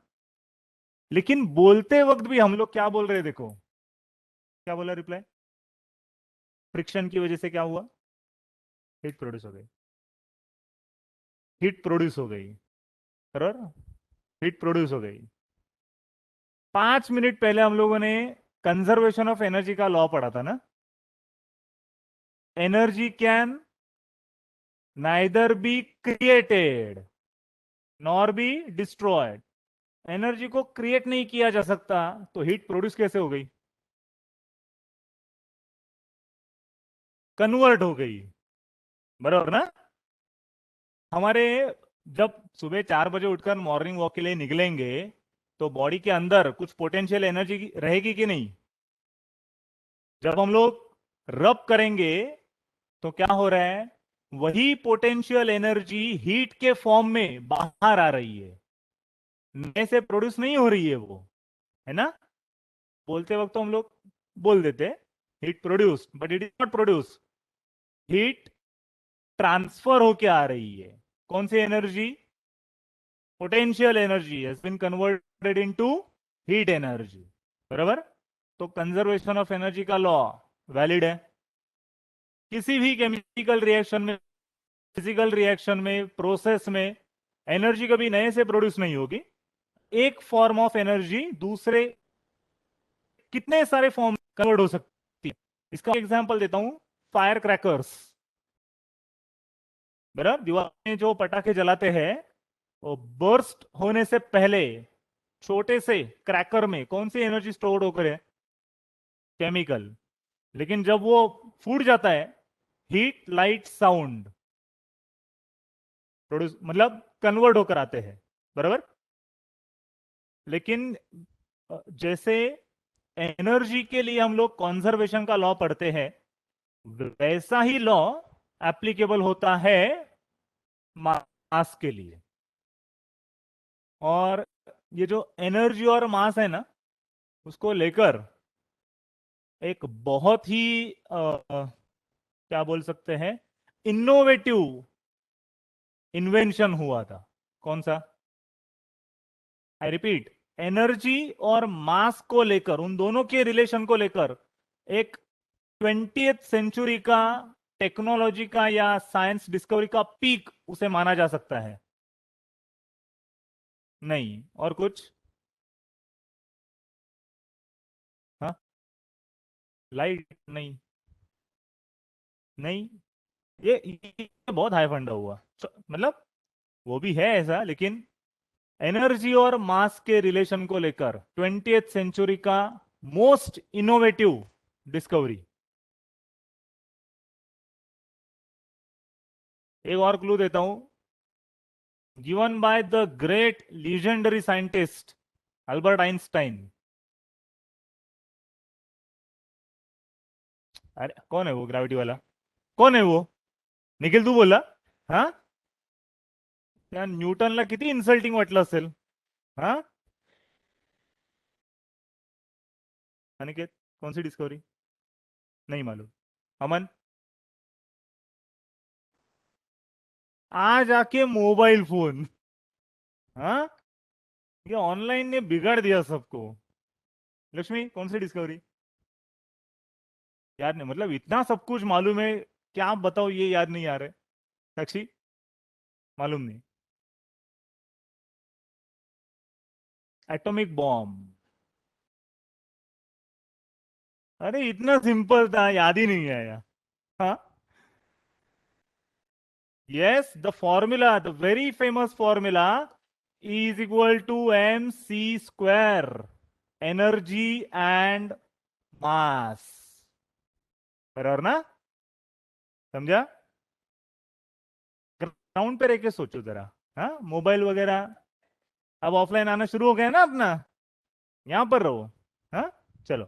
[SPEAKER 1] लेकिन बोलते वक्त भी हम लोग क्या बोल रहे हैं, देखो क्या बोला रिप्लाई, फ्रिक्शन की वजह से क्या हुआ? हीट प्रोड्यूस हो गई, हीट प्रोड्यूस हो गई, बराबर, हीट प्रोड्यूस हो गई। 5 मिनट पहले हम लोगों ने कंजर्वेशन ऑफ एनर्जी का लॉ पढ़ा था ना, energy can neither be created nor be destroyed. Energy को क्रिएट नहीं किया जा सकता, तो हीट प्रोड्यूस कैसे हो गई? कन्वर्ट हो गई, बराबर ना? हमारे जब सुबह 4 बजे उठकर मॉर्निंग वॉक के लिए निकलेंगे, तो बॉडी के अंदर कुछ पोटेंशियल एनर्जी रहेगी कि नहीं? जब हम लोग रब करेंगे, तो क्या हो रहा है, वही पोटेंशियल एनर्जी हीट के फॉर्म में बाहर आ रही है, नए से प्रोड्यूस नहीं हो रही है वो, है ना? बोलते वक्त तो हम लोग बोल देते heat produce, but it is not produce, heat transfer होके आ रही है। कौन सी energy? Potential energy has been converted into heat energy, बराबर? तो कंजर्वेशन ऑफ एनर्जी का लॉ वैलिड है। किसी भी केमिकल रिएक्शन में, फिजिकल रिएक्शन में, प्रोसेस में एनर्जी कभी नए से प्रोड्यूस नहीं होगी। एक फॉर्म ऑफ एनर्जी दूसरे कितने सारे फॉर्म कन्वर्ट हो सकती है। इसका एग्जांपल देता हूं, फायर क्रैकर्स, बराबर, दीवार में जो पटाखे जलाते हैं, वो बर्स्ट होने से पहले छोटे से क्रैकर में कौन सी एनर्जी स्टोर होकर है? केमिकल। लेकिन जब वो फूट जाता है, हीट लाइट साउंड प्रोड्यूस, मतलब कन्वर्ट होकर आते हैं, बराबर? लेकिन जैसे एनर्जी के लिए हम लोग कॉन्जर्वेशन का लॉ पढ़ते हैं, वैसा ही लॉ एप्लीकेबल होता है मास के लिए। और ये जो एनर्जी और मास है ना, उसको लेकर एक बहुत ही क्या बोल सकते हैं, इनोवेटिव इन्वेंशन हुआ था। कौन सा? आई रिपीट, एनर्जी और मास को लेकर, उन दोनों के रिलेशन को लेकर एक 20th सेंचुरी का टेक्नोलॉजी का या साइंस डिस्कवरी का पीक उसे माना जा सकता है। नहीं, और कुछ? हाँ, लाइट नहीं, नहीं, ये बहुत हाई फंडा हुआ, मतलब वो भी है ऐसा, लेकिन एनर्जी और मास के रिलेशन को लेकर 20th सेंचुरी का मोस्ट इनोवेटिव डिस्कवरी। एक और क्लू देता हूं, given by the great legendary scientist Albert Einstein. अरे कौन है वो ग्रेविटी वाला? कौन है वो? निखिल तू बोला? हाँ, त्या न्यूटनला किती इन्सल्टिंग वाटलं असेल? हाँ, अनिकेत, कौन सी डिस्कवरी? नहीं मालूम। अमन, आज आके मोबाइल फोन। हाँ, ये ऑनलाइन ने बिगाड़ दिया सबको। लक्ष्मी, कौन सी डिस्कवरी? याद नहीं, मतलब इतना सब कुछ मालूम है, क्या बताओ, ये याद नहीं आ रहा है। साक्षी? मालूम नहीं। Atomic bomb. अरे इतना सिंपल था, याद ही नहीं आया। हाँ, yes, the formula, the very famous formula, E is equal to mc square, energy and mass। बराबर ना? समझा? ग्राउंड पे रह के सोचो जरा। हाँ, मोबाइल वगैरह अब ऑफलाइन आना शुरू हो गया ना अपना, यहां पर रहो। हाँ, चलो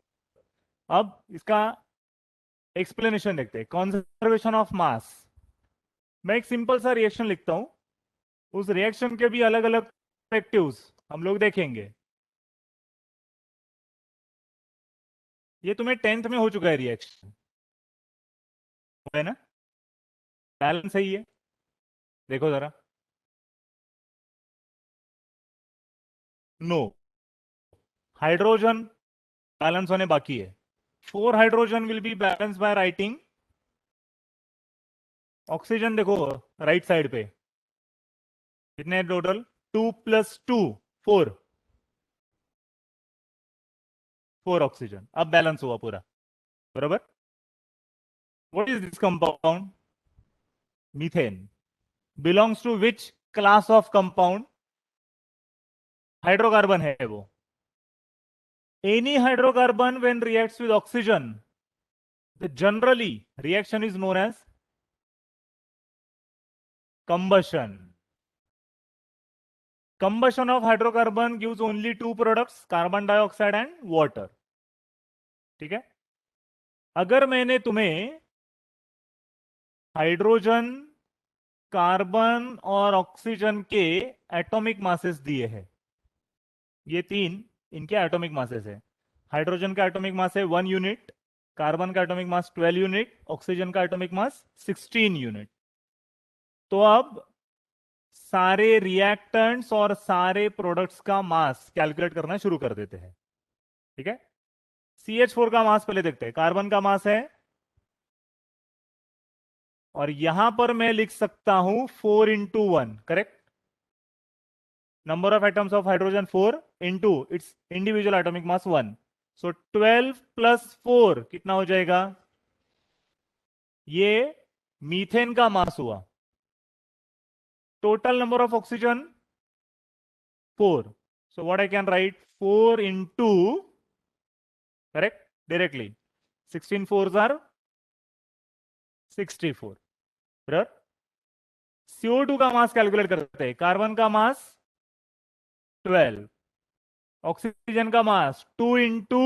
[SPEAKER 1] अब इसका एक्सप्लेनेशन देखते हैं। कंजर्वेशन ऑफ मास। मैं एक सिंपल सा रिएक्शन लिखता हूं, उस रिएक्शन के भी अलग अलग पर्सपेक्टिव्स हम लोग देखेंगे। ये तुम्हें 10th में हो चुका है रिएक्शन, है ना? बैलेंस सही है, देखो जरा। नो, हाइड्रोजन बैलेंस होने बाकी है। 4 hydrogen will be balance by writing oxygen. देखो राइट साइड पे कितने टोटल, 2 + 2 4, 4 ऑक्सीजन। अब बैलेंस हुआ पूरा, बराबर। What is this compound? Methane. Belongs to which class of compound? Hydrocarbon है वो। Any hydrocarbon when reacts with oxygen, generally reaction is known as combustion. Combustion of hydrocarbon gives only 2 products, carbon dioxide and water। ठीक है? अगर मैंने तुम्हें hydrogen, carbon और oxygen के atomic masses दिए हैं, ये 3 इनके एटॉमिक मासेस है। हाइड्रोजन का एटॉमिक मास है 1 यूनिट, कार्बन का एटॉमिक मास 12 यूनिट, ऑक्सीजन का एटॉमिक मास 16 यूनिट। तो अब सारे रिएक्टेंट्स और सारे प्रोडक्ट्स का मास कैलकुलेट करना शुरू कर देते हैं। ठीक है? CH4 का मास पहले देखते हैं। कार्बन का मास है, और यहां पर मैं लिख सकता हूं 4 × 1, correct? Number of atoms of hydrogen 4 into its individual atomic mass 1। सो 12 + 4 कितना हो जाएगा? ये मीथेन का मास हुआ। Total number of oxygen 4। So what I can write, 4 into, correct, directly 16 4s are 64। बराबर। CO2 का मास कैलकुलेट करते हैं। कार्बन का मास 12, ऑक्सीजन का मास 2 ×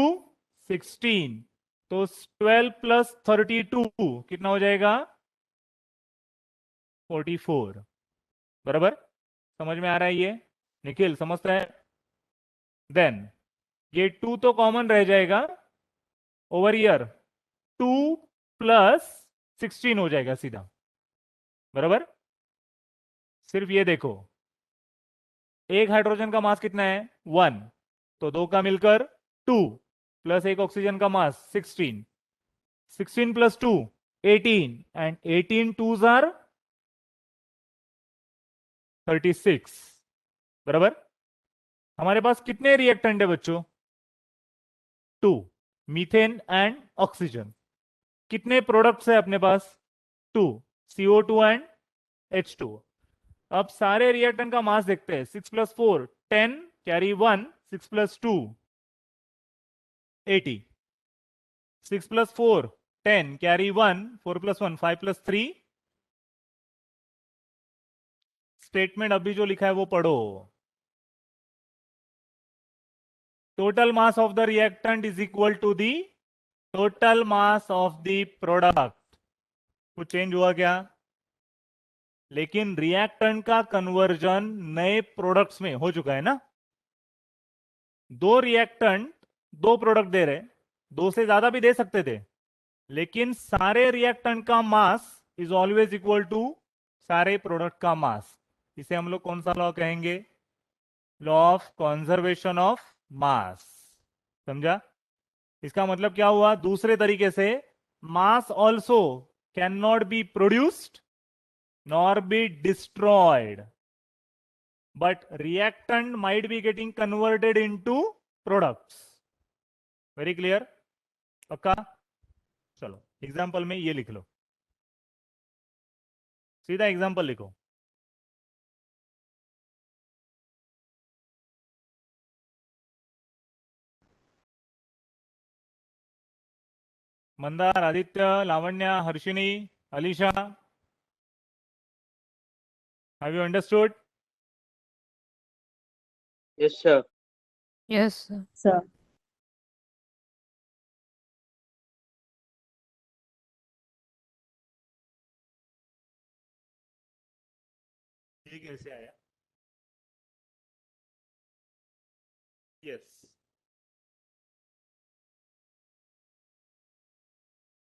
[SPEAKER 1] 16, तो 12 + 32 कितना हो जाएगा? 44। बराबर। समझ में आ रहा है ये? निखिल समझता है? देन ये 2 तो कॉमन रह जाएगा ओवर ईयर, 2 + 16 हो जाएगा सीधा। बराबर। सिर्फ ये देखो, एक हाइड्रोजन का मास कितना है? 1, तो 2 का मिलकर 2, प्लस एक ऑक्सीजन का मास 16, 16 + 2 18, एंड 18 2s are 36। बराबर। हमारे पास कितने रिएक्टेंट है बच्चों? 2, मीथेन एंड ऑक्सीजन। कितने प्रोडक्ट्स है अपने पास? 2, CO2 एंड H2। अब सारे रिएक्टेंट का मास देखते हैं। 6 + 4 10, कैरी 1, 6 + 2 80, 6 + 4 10, कैरी 1, 4 + 1 5 + 3। स्टेटमेंट अभी जो लिखा है वो पढ़ो। Total mass of the reactant is equal to the total mass of the product. कुछ चेंज हुआ क्या? लेकिन रिएक्टेंट का कन्वर्जन नए प्रोडक्ट्स में हो चुका है ना। 2 रिएक्टेंट 2 प्रोडक्ट दे रहे, 2 से ज्यादा भी दे सकते थे, लेकिन सारे रिएक्टेंट का mass is always equal to सारे प्रोडक्ट का मास। इसे हम लोग कौन सा लॉ कहेंगे? Law of conservation of mass. समझा? इसका मतलब क्या हुआ? दूसरे तरीके से, mass also can not be produced nor be destroyed, but reactant might be getting converted into products. Very clear? पक्का? चलो एग्जाम्पल में ये लिख लो, सीधा एग्जाम्पल लिखो. Mandar, Aditya, Lavanya, Harshini, Alisha, have you understood?
[SPEAKER 3] Yes, sir.
[SPEAKER 4] Yes, sir.
[SPEAKER 5] Sir.
[SPEAKER 1] ये कैसे आया? यस,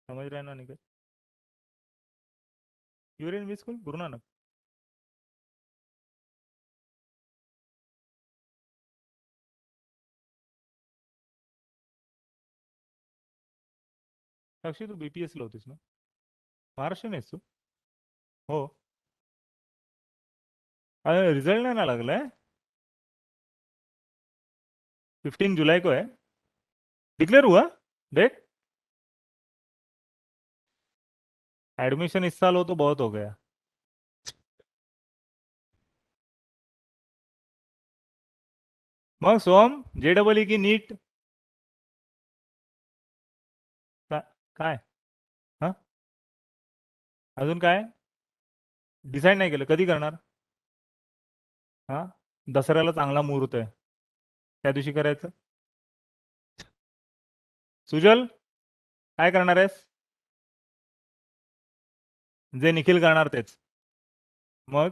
[SPEAKER 1] समझ रहे हैं ना निकल? You're in which school? Guru Nanak. साक्षी तू बीपीएस ला होतीस ना? महाराष्ट्र नाहीस तू? हो. अरे रिजल्ट नाही ना लागलाय. 15 जुलाई को है. डिक्लेयर हुआ डेट? एडमिशन इस साल हो तो बहुत हो गया. मग सोम, JEE की नीट काय? हा, अजून काय डिसाईड नाही केलं? कधी करणार? हा, दसऱ्याला चांगला मुहूर्त आहे, त्या दिवशी करायचं. सुजल, काय करणार आहेस? जे निखिल करणार तेच. मग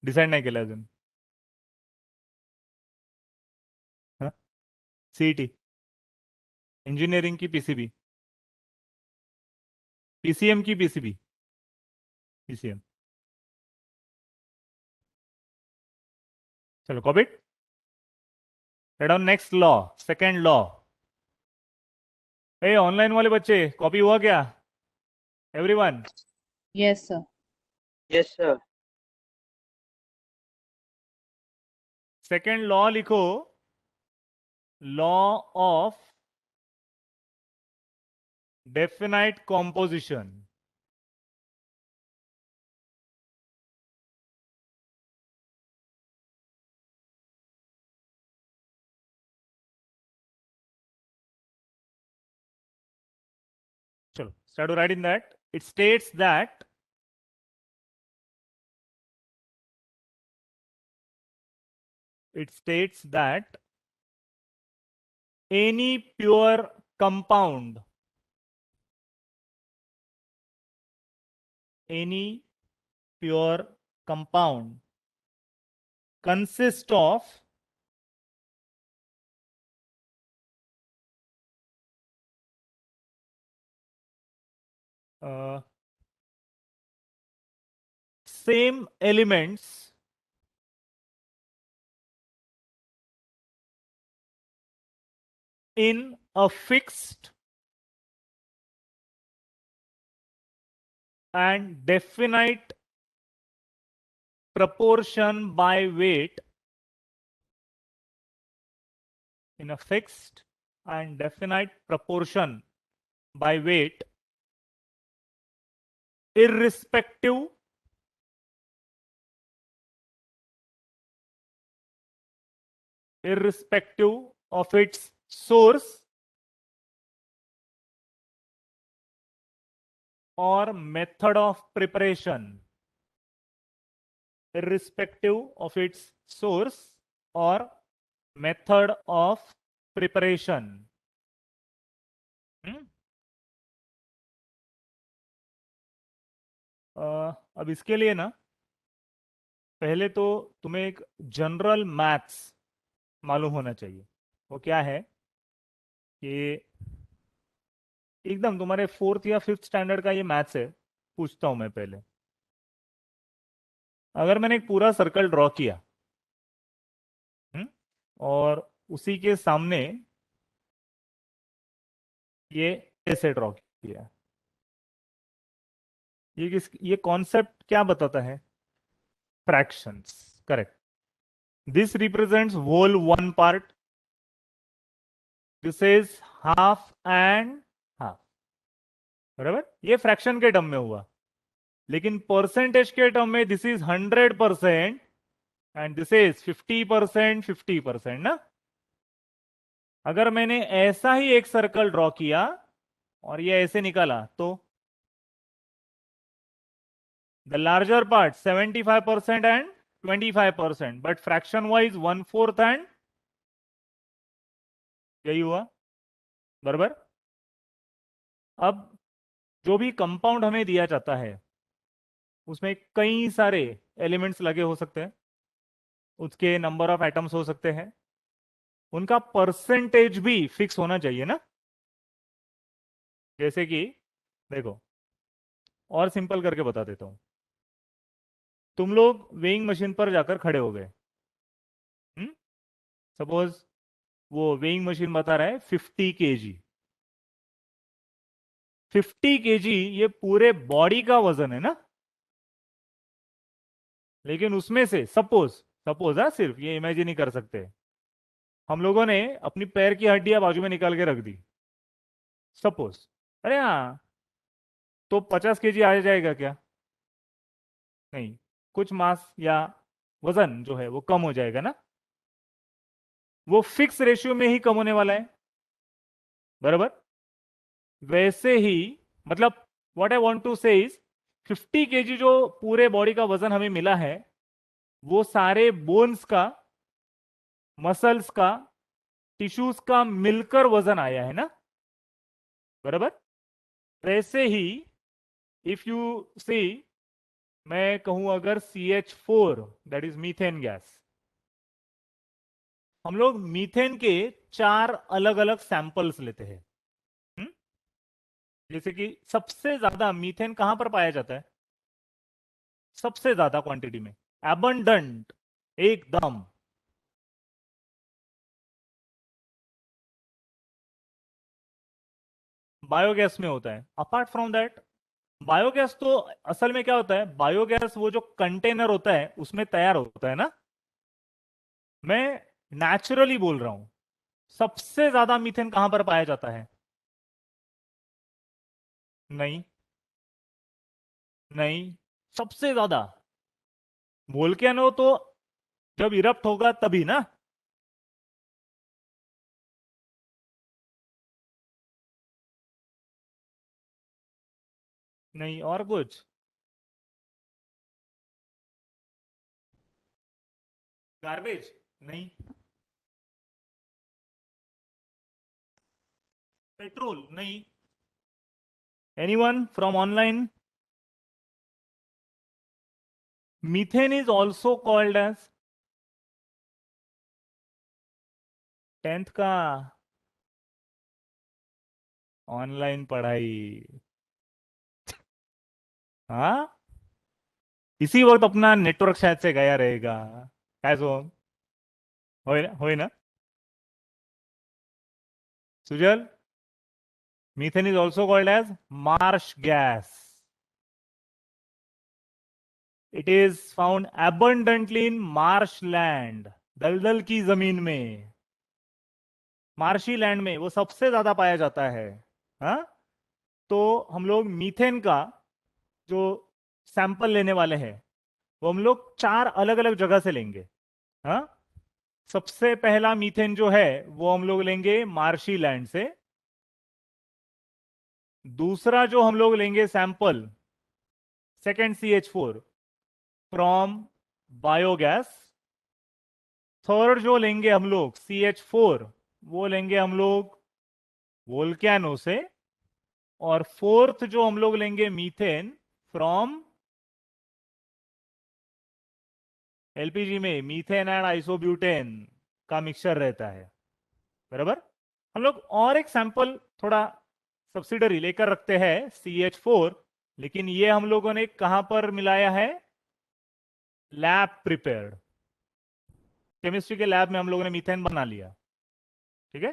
[SPEAKER 1] डिसाईड नाही केलं अजून? सीईटी, इंजीनियरिंग की पीसीबी? पीसीएम की पीसीबी? पीसीएम. चलो copy. Next law, second law. ए ऑनलाइन वाले बच्चे, कॉपी हुआ क्या? Everyone?
[SPEAKER 5] Yes, sir.
[SPEAKER 3] Yes, sir.
[SPEAKER 1] Second law लिखो. Law of definite composition. चलो start to write in that. It states that any pure compound, consists of same elements in a fixed and definite proportion by weight, in a fixed and definite proportion by weight, irrespective of its source or method of preparation. Irrespective of its source or method of preparation. अब इसके लिए ना पहले तो तुम्हें एक general maths मालूम होना चाहिए. वो क्या है कि एकदम तुम्हारे 4th या 5th स्टैंडर्ड का ये मैथ्स है. पूछता हूं मैं पहले. अगर मैंने एक पूरा सर्कल ड्रॉ किया और उसी के सामने ये ऐसे ड्रॉ किया, ये कॉन्सेप्ट क्या बताता है? Fractions, correct. This represents whole one part, this is half and half. बराबर, ये फ्रैक्शन के टर्म में हुआ. लेकिन परसेंटेज के टर्म में this is 100% and this is 50%, 50% ना. अगर मैंने ऐसा ही एक सर्कल ड्रॉ किया और ये ऐसे निकाला तो the larger part 75% and 25%, but fraction wise 1/4 and, यही हुआ. बराबर. अब जो भी कंपाउंड हमें दिया जाता है उसमें कई सारे एलिमेंट्स लगे हो सकते हैं, उसके नंबर ऑफ एटम्स हो सकते हैं, उनका परसेंटेज भी फिक्स होना चाहिए ना. जैसे कि देखो, और सिंपल करके बता देता हूं. तुम लोग वेइंग मशीन पर जाकर खड़े हो गए. सपोज वो वेइंग मशीन बता रहा है 50 kg. 50 kg ये पूरे बॉडी का वजन है ना. लेकिन उसमें से सपोज, सपोज सिर्फ ये इमेजिन ही कर सकते हैं, हम लोगों ने अपनी पैर की हड्डियां बाजू में निकाल के रख दी. सपोज, अरे हाँ, तो 50 kg आ जाएगा क्या? नहीं, कुछ मास या वजन जो है वो कम हो जाएगा ना. वो फिक्स रेशियो में ही कम होने वाला है. बराबर. वैसे ही, मतलब व्हाट आई वांट टू से इज 50 kg जो पूरे बॉडी का वजन हमें मिला है वो सारे बोन्स का, मसल्स का, टिश्यूज का मिलकर वजन आया है ना. बराबर. वैसे ही इफ यू सी, मैं कहूं अगर CH4 that is methane gas, हम लोग मीथेन के 4 अलग अलग सैंपल्स लेते हैं. हम्म? जैसे कि सबसे ज्यादा मीथेन कहां पर पाया जाता है? सबसे ज्यादा क्वांटिटी में, एबंडंट, एकदम. बायोगैस में होता है. अपार्ट फ्रॉम दैट, बायोगैस तो असल में क्या होता है, बायोगैस वो जो कंटेनर होता है उसमें तैयार होता है ना. मैं नेचुरली बोल रहा हूं. सबसे ज्यादा मीथेन कहां पर पाया जाता है? नहीं, नहीं, सबसे ज्यादा वोल्केनो तो जब इरप्ट होगा तभी ना. नहीं, और कुछ? गार्बेज? नहीं. पेट्रोल? नहीं. Anyone from online? Methane is also called as, 10th का ऑनलाइन पढ़ाई. हाँ, इसी वक्त अपना नेटवर्क शायद से गया रहेगा. काय सो, होय ना Sujal? Methane is also called as marsh gas. It is found abundantly in marsh land, दलदल की जमीन में, मार्शी लैंड में वो सबसे ज्यादा पाया जाता है. हाँ. तो हम लोग मीथेन का जो सैंपल लेने वाले हैं वो हम लोग 4 अलग अलग जगह से लेंगे. हाँ. सबसे पहला मीथेन जो है वो हम लोग लेंगे मार्शी लैंड से. दूसरा जो हम लोग लेंगे sample, second CH4 from biogas. Third जो लेंगे हम लोग CH4, वो लेंगे हम लोग वोल्केनो से. और फोर्थ जो हम लोग लेंगे मीथेन फ्रॉम LPG में मीथेन एंड आइसोब्यूटेन का मिक्सचर रहता है. बराबर. हम लोग और एक सैंपल थोड़ा सब्सिडरी लेकर रखते हैं CH4, लेकिन ये हम लोगों ने कहां पर मिलाया है? Lab prepared. केमिस्ट्री के लैब में हम लोगों ने मीथेन बना लिया. ठीक है.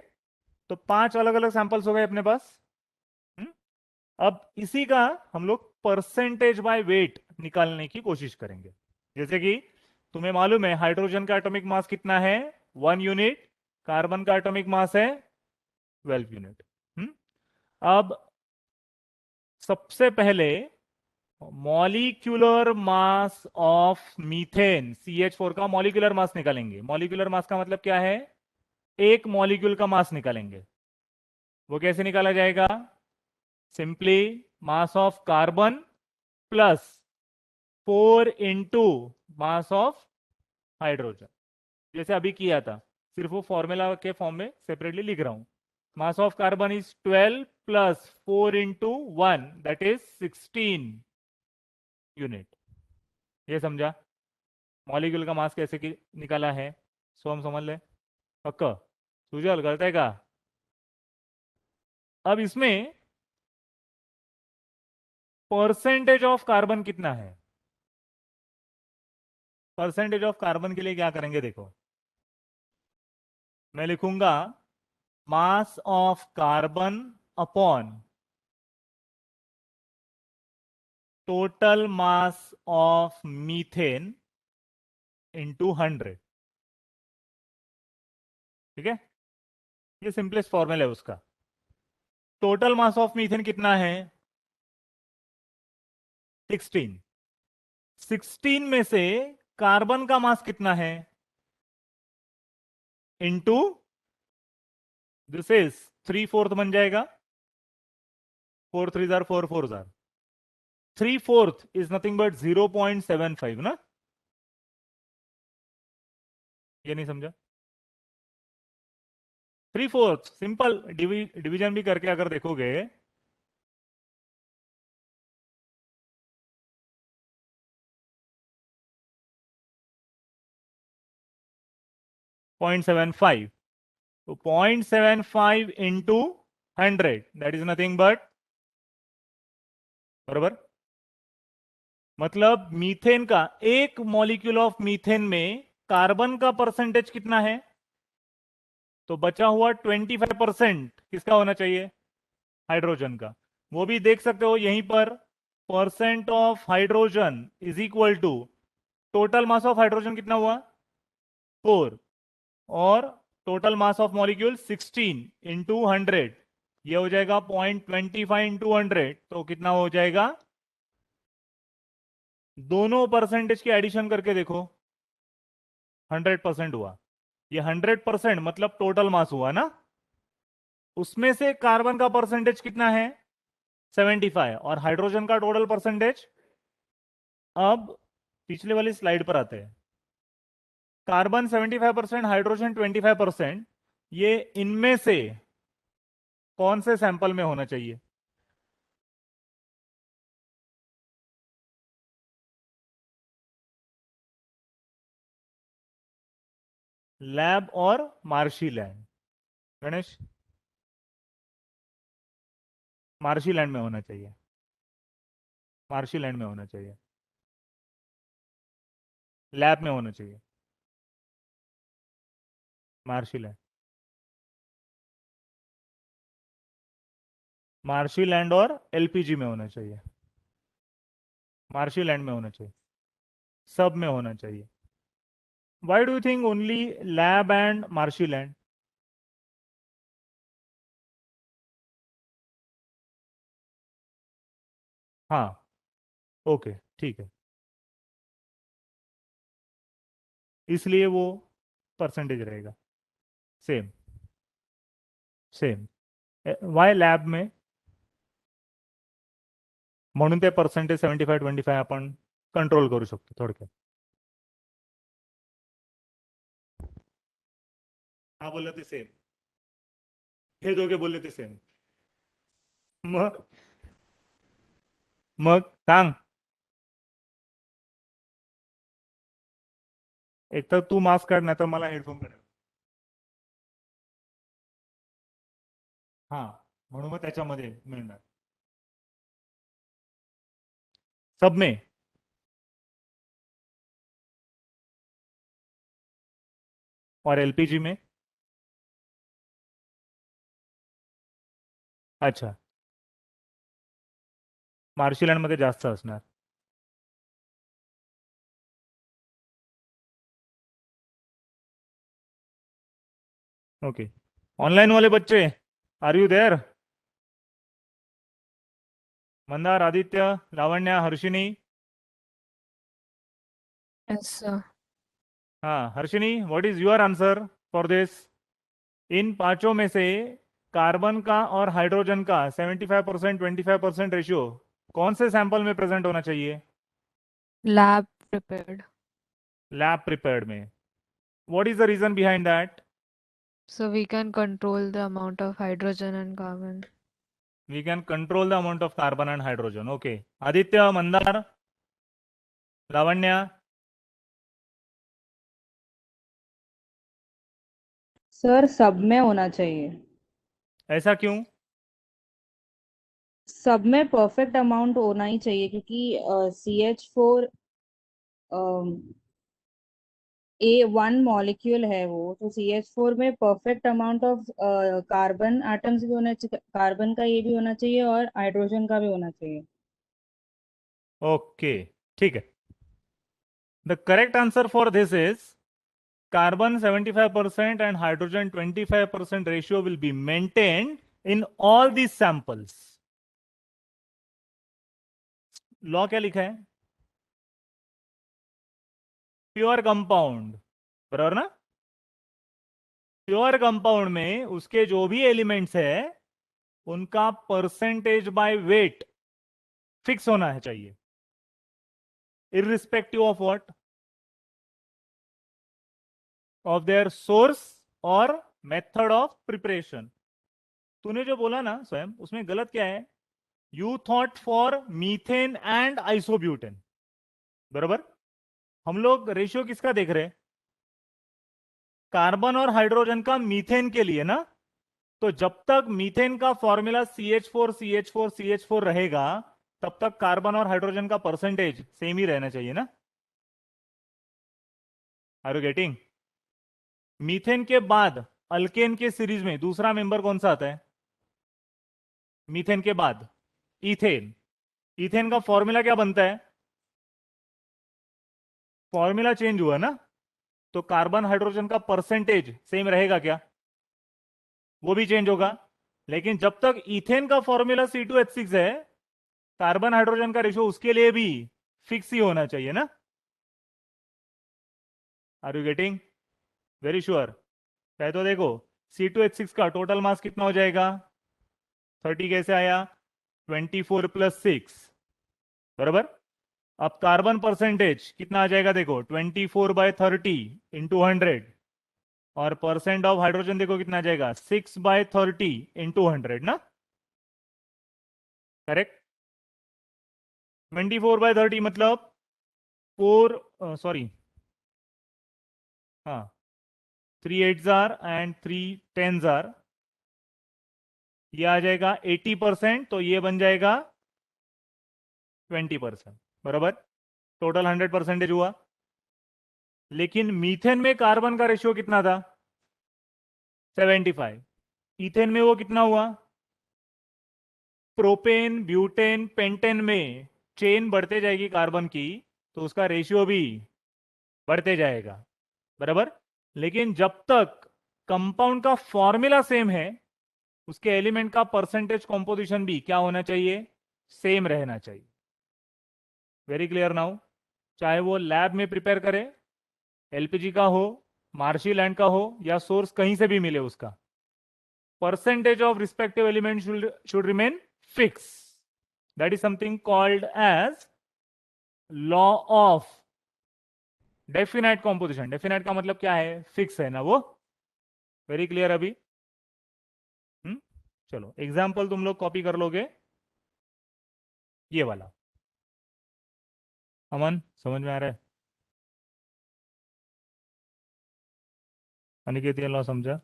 [SPEAKER 1] तो 5 अलग अलग सैंपल्स हो गए अपने पास. हम्म? अब इसी का हम लोग परसेंटेज बाय वेट निकालने की कोशिश करेंगे। जैसे कि तुम्हें मालूम है हाइड्रोजन का एटॉमिक मास कितना है, 1 यूनिट। कार्बन का एटॉमिक मास है 12 यूनिट। अब सबसे पहले molecular mass of methane CH4 का मॉलिक्यूलर मास निकालेंगे। मॉलिक्यूलर मास का मतलब क्या है, एक मॉलिक्यूल का मास निकालेंगे। वो कैसे निकाला जाएगा, simply mass of carbon plus 4 into mass of hydrogen, जैसे अभी किया था, सिर्फ वो फॉर्मूला के फॉर्म में सेपरेटली लिख रहा हूं। Mass of carbon is 12 plus 4 into 1, that is 16 unit. ये समझा मॉलिक्यूल का मास कैसे निकाला है, सो हम समझ ले पक्का। सुजल करते है का। अब इसमें परसेंटेज ऑफ कार्बन कितना है, परसेंटेज ऑफ कार्बन के लिए क्या करेंगे देखो, मैं लिखूंगा mass of carbon upon total mass of methane into 100। ठीक है, ये सिंपलेस्ट फॉर्मूला है उसका। टोटल मास ऑफ मीथेन कितना है, 16। 16 में से कार्बन का मास कितना है, इंटू दिस इज 3/4 बन जाएगा, 4 3 4 4 4 3/4 इज नथिंग बट 0.75 ना। ये नहीं समझा, 3/4 सिंपल डिवीजन भी करके अगर देखोगे 0.75, तो 0.75 into 100 that is nothing but, बराबर, मतलब मीथेन का एक मॉलिक्यूल ऑफ मीथेन में कार्बन का परसेंटेज कितना है, तो बचा हुआ 25% किसका होना चाहिए, हाइड्रोजन का। वो भी देख सकते हो यहीं पर, percent of hydrogen is equal to total mass of hydrogen कितना हुआ 4, और total mass of molecule 16 into 100, ये हो जाएगा 0.25 इंटू 100, तो कितना हो जाएगा, दोनों परसेंटेज की एडिशन करके देखो 100% हुआ। ये 100% मतलब टोटल मास हुआ ना, उसमें से कार्बन का परसेंटेज कितना है 75, और हाइड्रोजन का टोटल परसेंटेज। अब पिछले वाली स्लाइड पर आते हैं, कार्बन 75%, हाइड्रोजन 25%, ये इनमें से कौन से सैंपल में होना चाहिए, लैब और marshy land, Ganesh, marshy land में होना चाहिए, मार्शी लैंड में होना चाहिए, लैब में होना चाहिए, मार्शी लैंड, मार्शी लैंड और एलपीजी में होना चाहिए, मार्शी लैंड में होना चाहिए, सब में होना चाहिए। Why do you think only lab and marshy land, हाँ, ओके ठीक है, इसलिए वो परसेंटेज रहेगा सेम, सेम। वाय लॅब में, म्हणून ते पर्सेंटेज 75-25 आपण कंट्रोल करू शकतो थोडक्यात। हा बोलले ते सेम, हे दोघे बोलले ते सेम, मग मग सांग, एक तर तू मास्क काढ, नाही तर मला हेडफोन काढ। हा, म्हणून मग त्याच्यामध्ये मिळणार, सब में, और एलपीजी में। अच्छा, मार्शिलँड मध्ये जास्त असणार. ओके, ऑनलाइन वाले बच्चे, are you there? Mandar, Aditya, Lavanya, Harshini.
[SPEAKER 4] Yes, sir.
[SPEAKER 1] हाँ Harshini, what is your answer for this? इन पांचों में से कार्बन का और हाइड्रोजन का 75% 25% रेशियो कौन से सैंपल में प्रेजेंट होना चाहिए?
[SPEAKER 4] Lab prepared.
[SPEAKER 1] लैब प्रिपेयर्ड में. What is the reason behind that?
[SPEAKER 4] So we can control the amount of hydrogen and carbon.
[SPEAKER 1] We can control the amount of carbon and hydrogen. Okay. Aditya, Mandar, Lavanya.
[SPEAKER 5] Sir सब में होना चाहिए.
[SPEAKER 1] ऐसा क्यों?
[SPEAKER 5] सब में perfect amount होना ही चाहिए क्योंकि CH4 A1 मॉलिक्यूल है वो, तो CH4 में perfect amount of carbon atoms भी होना चाहिए, कार्बन का ये भी होना चाहिए और हाइड्रोजन का भी होना चाहिए.
[SPEAKER 1] ओके, ठीक है. The correct answer for this is carbon 75% and hydrogen 25% ratio will be maintained in all these samples. Law क्या लिखा है? प्योर कंपाउंड, बराबर ना? प्योर कंपाउंड में उसके जो भी एलिमेंट्स है उनका परसेंटेज बाय वेट फिक्स होना है चाहिए, irrespective of what, of their source और मेथड ऑफ प्रिपरेशन. तूने जो बोला ना स्वयं, उसमें गलत क्या है? You thought for methane and isobutane, बराबर. हम लोग रेशियो किसका देख रहे हैं? कार्बन और हाइड्रोजन का मीथेन के लिए ना. तो जब तक मीथेन का फॉर्मूला CH4 CH4 CH4 रहेगा तब तक कार्बन और हाइड्रोजन का परसेंटेज सेम ही रहना चाहिए ना. Are you getting? मीथेन के बाद अल्केन के सीरीज में दूसरा मेंबर कौन सा आता है? मीथेन के बाद इथेन. इथेन का फॉर्मूला क्या बनता है? फॉर्मूला चेंज हुआ ना, तो कार्बन हाइड्रोजन का परसेंटेज सेम रहेगा क्या? वो भी चेंज होगा. लेकिन जब तक इथेन का फॉर्मूला C2H6 है, कार्बन हाइड्रोजन का रेशियो उसके लिए भी फिक्स ही होना चाहिए ना. Are you getting? Very sure. चाहे तो देखो, C2H6 का टोटल मास कितना हो जाएगा? 30 कैसे आया? 24 + 6, बराबर. अब कार्बन परसेंटेज कितना आ जाएगा? देखो 24/30 इंटू 100, और परसेंट ऑफ हाइड्रोजन देखो कितना आ जाएगा? 6/30 इंटू 100 ना. करेक्ट. 24/30 मतलब 4, सॉरी, हाँ, 3 8s are and 3 10s are. ये आ जाएगा 80%, तो ये बन जाएगा 20%, बराबर. टोटल 100% हुआ. लेकिन मीथेन में कार्बन का रेशियो कितना था? 75. इथेन में वो कितना हुआ? प्रोपेन ब्यूटेन पेंटेन में चेन बढ़ते जाएगी कार्बन की, तो उसका रेशियो भी बढ़ते जाएगा, बराबर. लेकिन जब तक कंपाउंड का फॉर्मूला सेम है, उसके एलिमेंट का परसेंटेज कॉम्पोजिशन भी क्या होना चाहिए? सेम रहना चाहिए. Very clear now. चाहे वो लैब में प्रिपेयर करे, LPG का हो, मार्शीलैंड का हो, या सोर्स कहीं से भी मिले, उसका percentage of respective element should remain fixed. That is something called as law of definite composition. Definite का मतलब क्या है? फिक्स है ना वो. वेरी क्लियर अभी? चलो एग्जाम्पल तुम लोग कॉपी कर लोगे, ये वाला. अमन, समझ में आ रहा है? अनिकेत, ये लॉ समझा?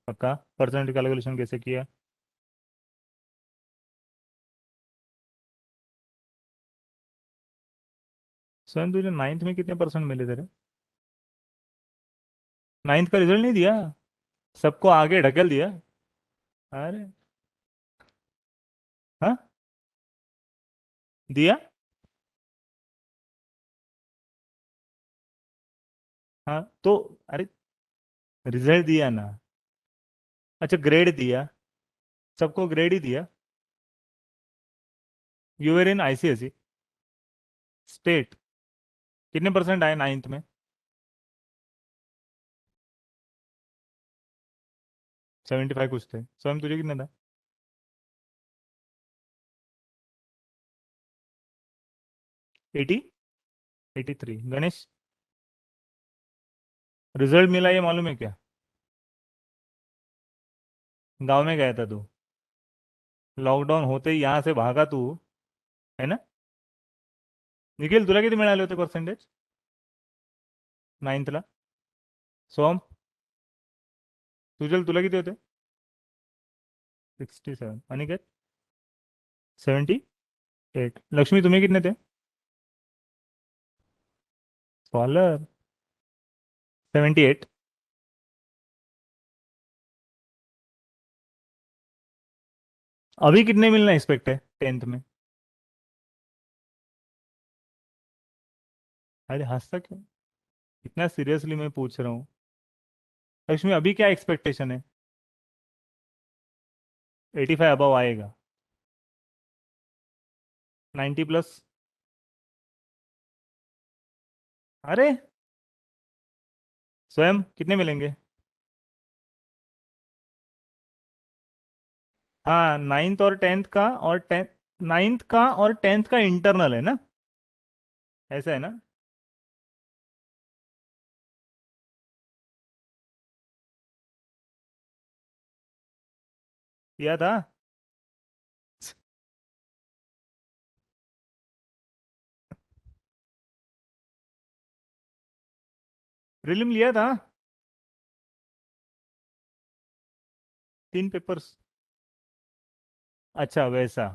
[SPEAKER 1] पक्का? परसेंट कैलकुलेशन कैसे किया? स्वयं तुझे 9th में कितने परसेंट मिले तेरे? 9th का रिजल्ट नहीं दिया? सबको आगे ढकेल दिया. अरे हाँ, दिया? हाँ तो, अरे रिजल्ट दिया ना। अच्छा, ग्रेड दिया, सबको ग्रेड ही दिया। You were in ICSE state, कितने परसेंट आए नाइन्थ में? 75 कुछ थे। स्वयं तुझे कितने था? 80, 83। गणेश, रिजल्ट मिला ये मालूम है क्या? गांव में गया था तू, लॉकडाउन होते ही यहाँ से भागा तू, है ना? निखिल, तुला किती मिळाले होते पर्सेंटेज नाइन्थला? सोम, सुजल, तुला किती होते? 67। अनिकेत, 78। लक्ष्मी, तुम्हें कितने थे? स्कॉलर, 78। अभी कितने मिलना एक्सपेक्ट है टेंथ में? अरे हंसता क्यों, इतना सीरियसली मैं पूछ रहा हूँ। लक्ष्मी, अभी क्या एक्सपेक्टेशन है? 85 अबव आएगा? 90 प्लस? अरे स्वयं कितने मिलेंगे? हाँ, नाइन्थ और टेंथ का, और टेंथ, नाइन्थ का और टेंथ का इंटरनल है ना, ऐसा है ना? किया था? प्रीलिम लिया था? 3 पेपर्स? अच्छा वैसा।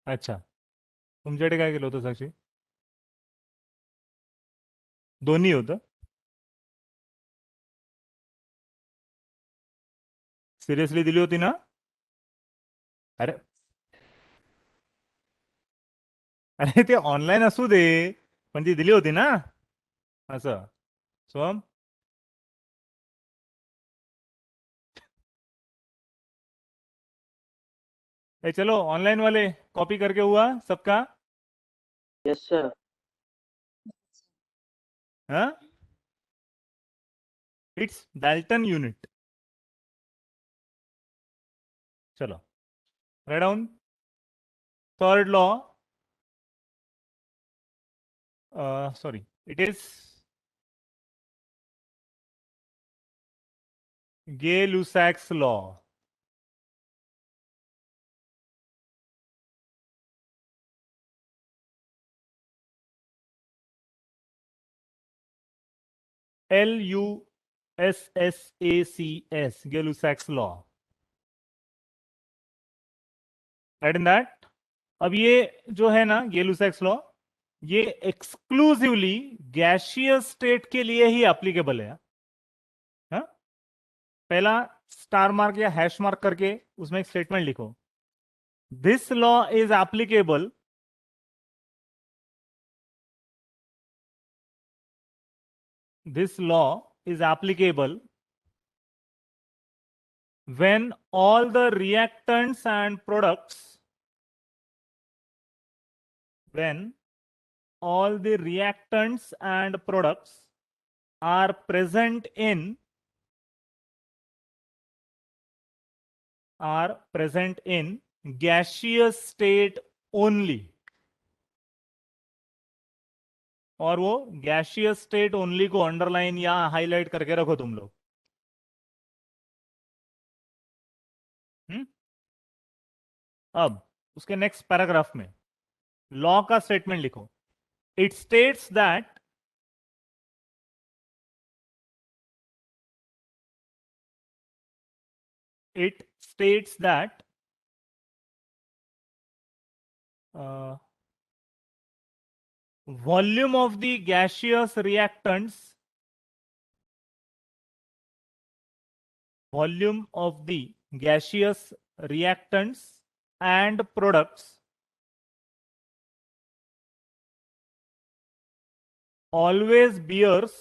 [SPEAKER 1] अच्छा, तुमच्याकडे काय केलं होतं साक्षी? दोन्ही होतं? सिरियसली दिली होती ना? अरे, अरे ते ऑनलाईन असू दे, पण ती दिली होती ना, असं. सोम, ए चलो ऑनलाइन वाले, कॉपी करके हुआ सबका?
[SPEAKER 3] Yes sir.
[SPEAKER 1] हाँ, इट्स डाल्टन यूनिट। चलो, write down. Third law, sorry, it is Gay-Lussac's law. Lussac's, Gay-Lussac's law. Right in that? अब ये जो है ना Gay-Lussac's law, ये एक्सक्लूसिवली गैशियस स्टेट के लिए ही एप्लीकेबल है। हाँ? पहला स्टार मार्क या हैश मार्क करके उसमें एक स्टेटमेंट लिखो, this law is applicable this law is applicable when all the reactants and products, when all the reactants and products are present in gaseous state only. और वो gaseous state only को underline या highlight करके रखो तुम लोग। अब उसके नेक्स्ट पैराग्राफ में लॉ का स्टेटमेंट लिखो, it states that it states that volume of the gaseous reactants volume of the gaseous reactants and products always bears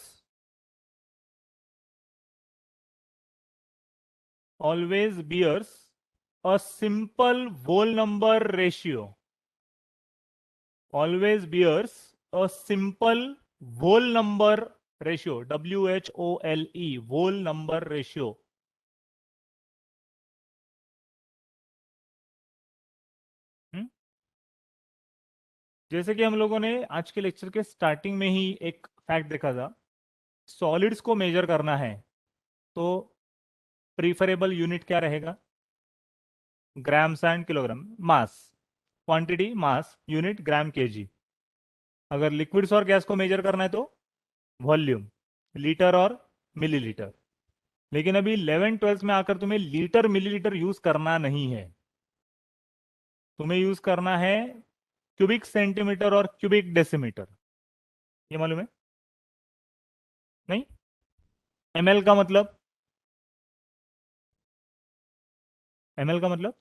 [SPEAKER 1] a simple whole number ratio. Always bears a simple whole number ratio. WHOLE, whole number ratio. जैसे कि हम लोगों ने आज के lecture के starting में ही एक फैक्ट देखा था, सॉलिड्स को मेजर करना है तो प्रीफरेबल यूनिट क्या रहेगा? Grams and kilogram. Mass, quantity, mass, unit gram KG. अगर लिक्विड्स और गैस को मेजर करना है तो वॉल्यूम, लीटर और मिलीलीटर. लेकिन अभी 11th-12th में आकर तुम्हें लीटर मिलीलीटर यूज करना नहीं है, तुम्हें यूज करना है क्यूबिक सेंटीमीटर और क्यूबिक डेसीमीटर. ये मालूम है? नहीं? एमएल का मतलब, एमएल का मतलब,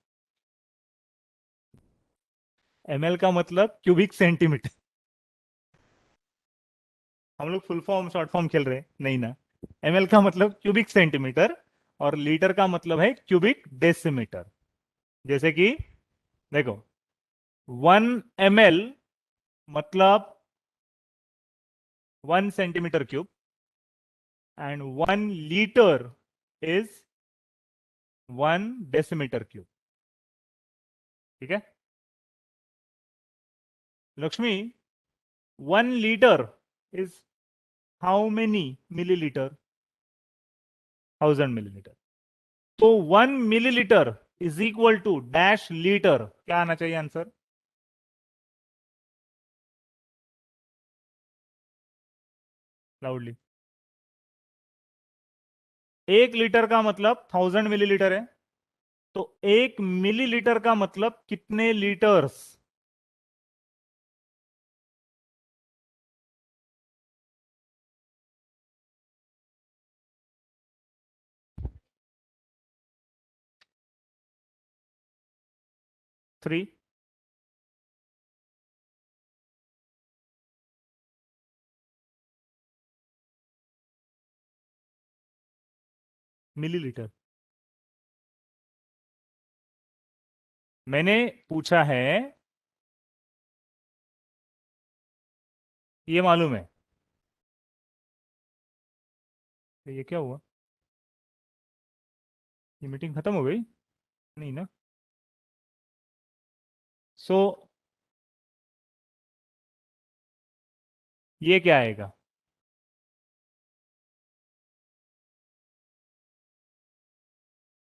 [SPEAKER 1] एमएल का मतलब क्यूबिक सेंटीमीटर. हम लोग फुल फॉर्म शॉर्ट फॉर्म खेल रहे हैं नहीं ना. एमएल का मतलब क्यूबिक सेंटीमीटर और लीटर का मतलब है क्यूबिक डेसीमीटर. जैसे कि देखो 1 ml मतलब 1 centimetre cube and 1 litre is 1 decimetre cube. ठीक है Lakshmi, 1 litre is how many millilitre? 1000 millilitre. तो 1 millilitre is equal to dash litre. क्या आना चाहिए आंसर? लाउडली. 1 लीटर का मतलब 1000 मिलीलीटर है, तो 1 मिलीलीटर का मतलब कितने लीटर्स? थ्री. मिलीलीटर. मैंने पूछा है, ये मालूम है. ये क्या हुआ? ये मीटिंग खत्म हो गई? नहीं ना. सो ये क्या आएगा?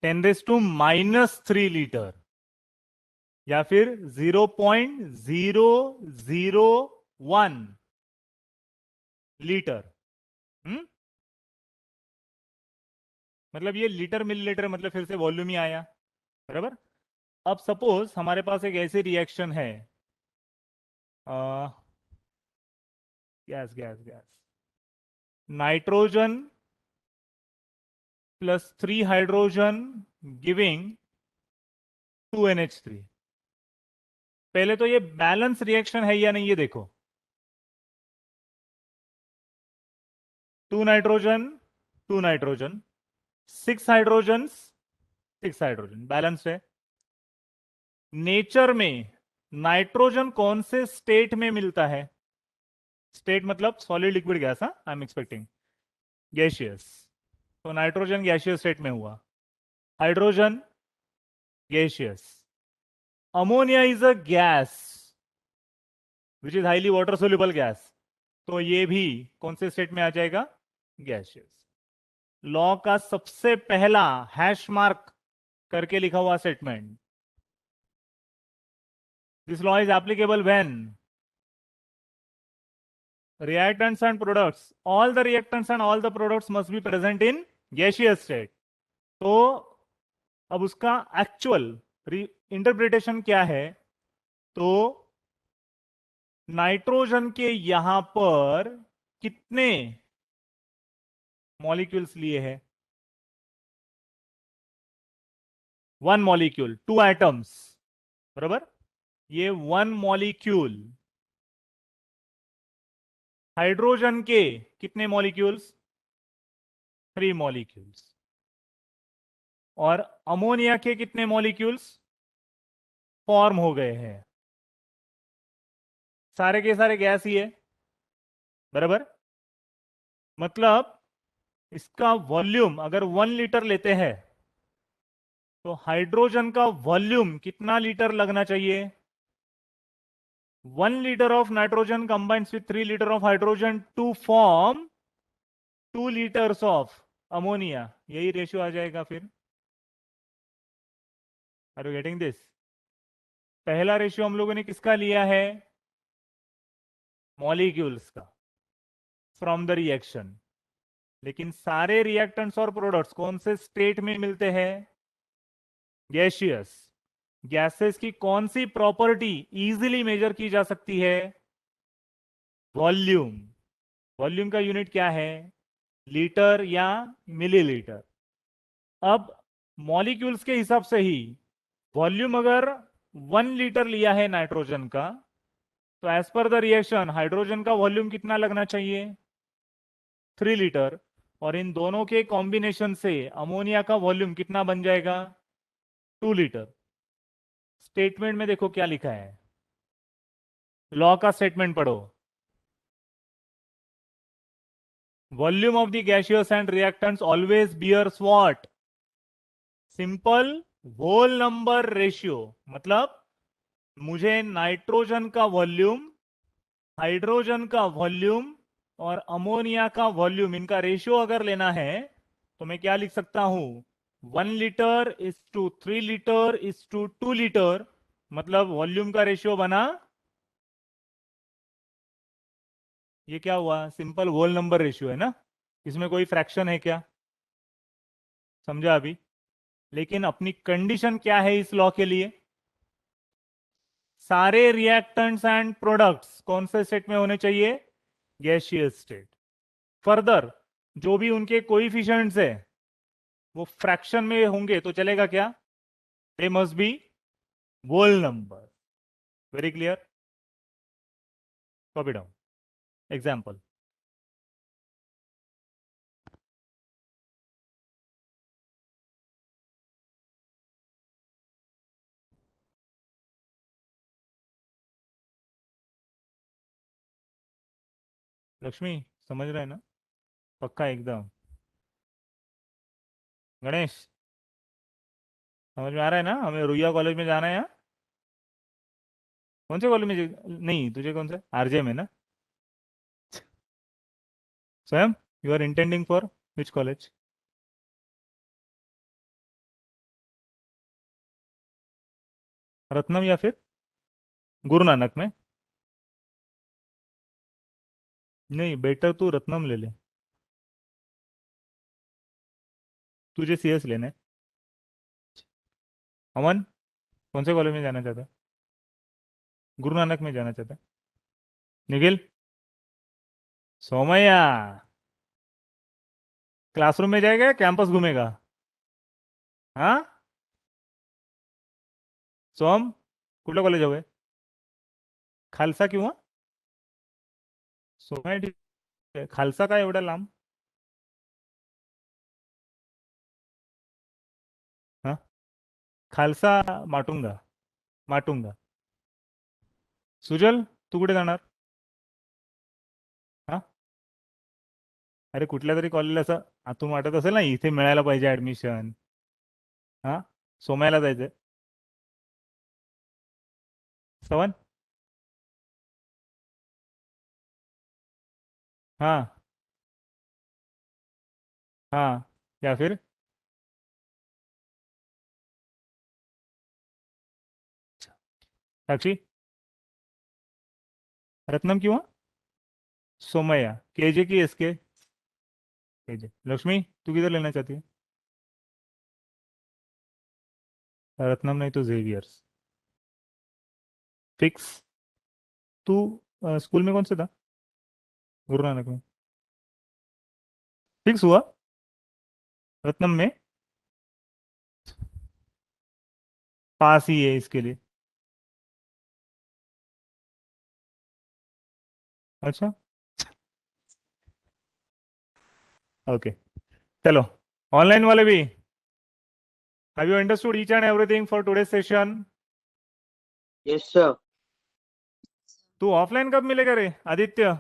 [SPEAKER 1] 10⁻³ लीटर या फिर 0.001 लीटर. मतलब ये लीटर मिलीलीटर मतलब फिर से वॉल्यूम ही आया. बराबर. अब सपोज हमारे पास एक ऐसी रिएक्शन है, gas gas gas, nitrogen plus 3 hydrogen giving 2NH3. पहले तो ये बैलेंस रिएक्शन है या नहीं ये देखो. 2 nitrogen 2 nitrogen, 6 hydrogen 6 hydrogen, balance है. नेचर में नाइट्रोजन कौन से स्टेट में मिलता है? स्टेट मतलब solid liquid gas. I am expecting gaseous. तो नाइट्रोजन गैशियस स्टेट में हुआ, hydrogen gaseous. Ammonia is a gas which is highly water soluble gas, तो ये भी कौन से स्टेट में आ जाएगा? गैशियस. लॉ का सबसे पहला हैश मार्क करके लिखा हुआ statement, this law is applicable when reactants and products, all the reactants and all the products must be present in gaseous state. तो अब उसका एक्चुअल इंटरप्रिटेशन क्या है? तो नाइट्रोजन के यहां पर कितने मॉलिक्यूल्स लिए हैं? वन मॉलिक्यूल, टू एटम्स, बराबर। ये वन मॉलिक्यूल, हाइड्रोजन के कितने मॉलिक्यूल्स? 3 मॉलिक्यूल्स। और अमोनिया के कितने मॉलिक्यूल्स फॉर्म हो गए हैं? सारे के सारे गैस ही है, बराबर। मतलब इसका वॉल्यूम अगर 1 लीटर लेते हैं तो हाइड्रोजन का वॉल्यूम कितना लीटर लगना चाहिए? 1 litre of nitrogen combines with 3 litre of hydrogen to form 2 litres of ammonia. यही रेशियो आ जाएगा फिर। Are you getting this? पहला रेशियो हम लोगों ने किसका लिया है? मॉलिक्यूल्स का, फ्रॉम द रिएक्शन। लेकिन सारे रिएक्टेंट्स और प्रोडक्ट्स कौन से स्टेट में मिलते हैं? गैसियस। गैसेस की कौन सी प्रॉपर्टी इजीली मेजर की जा सकती है? वॉल्यूम। वॉल्यूम का यूनिट क्या है? लीटर या मिलीलीटर। अब मॉलिक्यूल्स के हिसाब से ही वॉल्यूम अगर 1 लीटर लिया है नाइट्रोजन का, तो as per the reaction hydrogen का वॉल्यूम कितना लगना चाहिए? 3 लीटर। और इन दोनों के कॉम्बिनेशन से अमोनिया का वॉल्यूम कितना बन जाएगा? 2 लीटर। स्टेटमेंट में देखो क्या लिखा है, लॉ का स्टेटमेंट पढ़ो। Volume of the gaseous and reactants always bears what? Simple whole number ratio. मतलब मुझे नाइट्रोजन का वॉल्यूम, हाइड्रोजन का वॉल्यूम और अमोनिया का वॉल्यूम, इनका रेशियो अगर लेना है तो मैं क्या लिख सकता हूं? 1 litre is to 3 litre is to 2 litre. मतलब वॉल्यूम का रेशियो बना, ये क्या हुआ? सिंपल होल नंबर रेशियो है ना, इसमें कोई फ्रैक्शन है क्या? समझा अभी? लेकिन अपनी कंडीशन क्या है इस लॉ के लिए? सारे रिएक्टेंट्स एंड प्रोडक्ट्स कौन से स्टेट में होने चाहिए? Gaseous state. फर्दर जो भी उनके कोइफिशिएंट्स है वो फ्रैक्शन में होंगे तो चलेगा क्या? They must be whole number. Very clear? Copy down. Example, Lakshmi समझ रहे हैं ना? पक्का एकदम? गणेश समझ में आ रहा है ना? हमें रुइया कॉलेज में जाना है यहाँ। कौन से कॉलेज में नहीं, तुझे कौन से आरजे में ना? Swayam you are intending for which college? Ratnam या फिर गुरु नानक में? नहीं, बेटर तू रत्नम ले ले। तुझे सीएस लेना है। अमन कौन से कॉलेज में जाना चाहता है? गुरु नानक में जाना चाहता है। निखिल? सोमैया क्लासरूम में जाएगा या कैंपस घूमेगा? हाँ सोम, कुठलं कॉलेज हवंय? खालसा किंवा सोमैया ठीक आहे. खालसा काय एवढा लांब? हा, खालसा माटुंगा. माटुंगा. सुजल तू कुठे जाणार? हा, अरे कुठल्या तरी कॉलेजला असं आतून वाटत असेल ना इथे मिळायला पाहिजे ऍडमिशन. हा, सोमयला जायचंय. सवन? हाँ हाँ, या फिर साक्षी? रत्नम क्यों? सोमैया केजे की एसके? केजे। लक्ष्मी तू किधर लेना चाहती है? रत्नम नहीं तो जेवियर्स। फिक्स? तू स्कूल में कौन से था? गुरु नानक में? फिक्स हुआ? रत्नम में? पास ही है इसके लिए। अच्छा, ओके, चलो, ऑनलाइन वाले भी, have you understood each and everything for today session?
[SPEAKER 3] Yes sir.
[SPEAKER 1] तू ऑफलाइन कब मिलेगा रे आदित्य?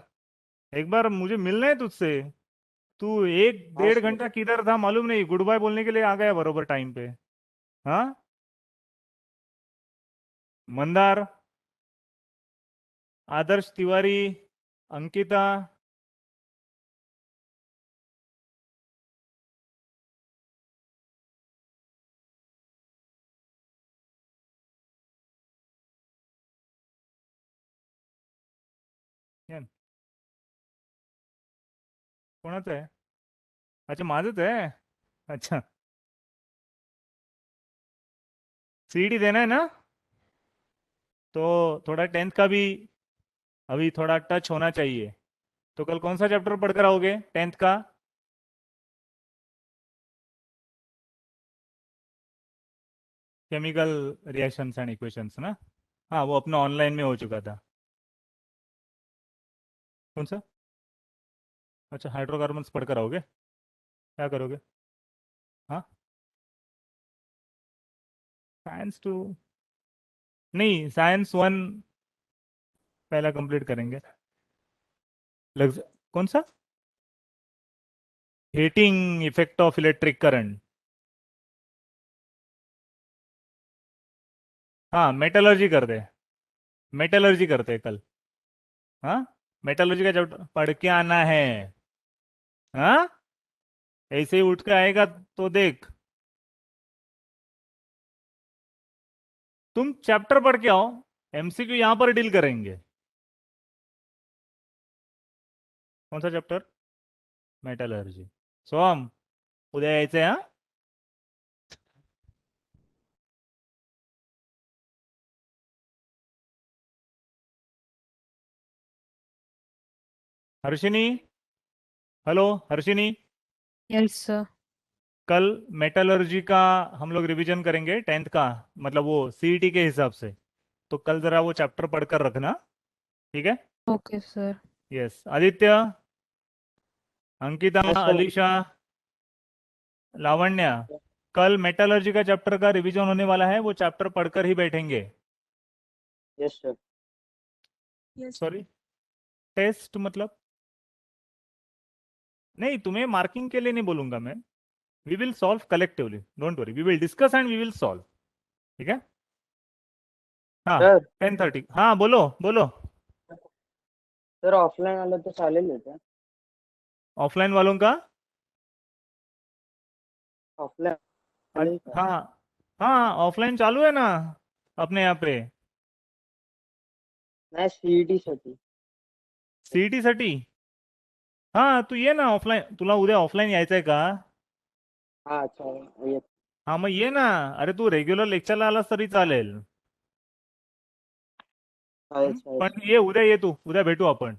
[SPEAKER 1] एक बार मुझे मिलना है तुझसे। तू एक
[SPEAKER 3] हाँ
[SPEAKER 1] डेढ़
[SPEAKER 3] सर।
[SPEAKER 1] घंटा किधर था मालूम नहीं, गुड बाय बोलने के लिए आ गया बरोबर टाइम पे। हाँ, मंदार, आदर्श तिवारी, अंकिता, या, कोणाचं आहे? अच्छा, माझंच आहे। अच्छा, सीईटी देना है ना? तो थोड़ा टेंथ का भी अभी थोड़ा टच होना चाहिए। तो कल कौन सा चैप्टर पढ़कर आओगे टेंथ का? केमिकल रिएक्शंस एंड इक्वेशंस ना? हाँ, वो अपना ऑनलाइन में हो चुका था। कौन सा? अच्छा, हाइड्रोकार्बन्स पढ़कर आओगे, क्या करोगे? हाँ, साइंस टू, नहीं, साइंस वन पहला कंप्लीट करेंगे। लग, कौन सा? Heating effect of electric current. हाँ, मेटलर्जी कर दे, मेटलर्जी करते हैं कल। हाँ, मेटलर्जी का चैप्टर पढ़ के आना है। हाँ, ऐसे ही उठ के आएगा तो देख, तुम चैप्टर पढ़ के आओ, एमसीक्यू यहां पर डील करेंगे। कौन सा चैप्टर? मेटलर्जी। सोम, उद्या यायचंय हा? Harshini, hello Harshini,
[SPEAKER 4] Yes, sir.
[SPEAKER 1] कल मेटलर्जी का हम लोग रिवीजन करेंगे टेंथ का, मतलब वो सीईटी के हिसाब से। तो कल जरा वो चैप्टर पढ़कर रखना, ठीक है?
[SPEAKER 4] Okay, sir.
[SPEAKER 1] Yes, Aditya, Ankita,
[SPEAKER 3] yes sir.
[SPEAKER 1] Alisha, Lavanya, कल मेटलर्जी का चैप्टर का रिवीजन होने वाला है, वो चैप्टर पढ़कर ही बैठेंगे।
[SPEAKER 3] Yes sir.
[SPEAKER 1] सॉरी, टेस्ट मतलब नहीं, तुम्हें मार्किंग के लिए नहीं बोलूंगा मैं। We will solve collectively, don't worry, we will discuss and we will solve, ठीक है? हाँ,
[SPEAKER 3] सर
[SPEAKER 1] 10:30, हाँ बोलो बोलो।
[SPEAKER 3] सर ऑफलाइन वाला तो चालेल होता।
[SPEAKER 1] ऑफलाइन वालों का?
[SPEAKER 3] ऑफलाइन चालेल का?
[SPEAKER 1] हाँ, हाँ, ऑफलाइन चालू है ना अपने यहाँ पे।
[SPEAKER 3] नाही सीईटी साठी।
[SPEAKER 1] सीईटी साठी? हाँ, तू ये ना ऑफलाइन, तुला उद्या ऑफलाइन यायचंय का?
[SPEAKER 3] हा चालेल येत.
[SPEAKER 1] हाँ, मग ये ना, अरे तू रेग्युलर लेक्चरला आलास तरी चालेल।
[SPEAKER 3] चालेल चालेल
[SPEAKER 1] पण
[SPEAKER 3] सर.
[SPEAKER 1] ये उद्या, ये तू उद्या भेटू आपण।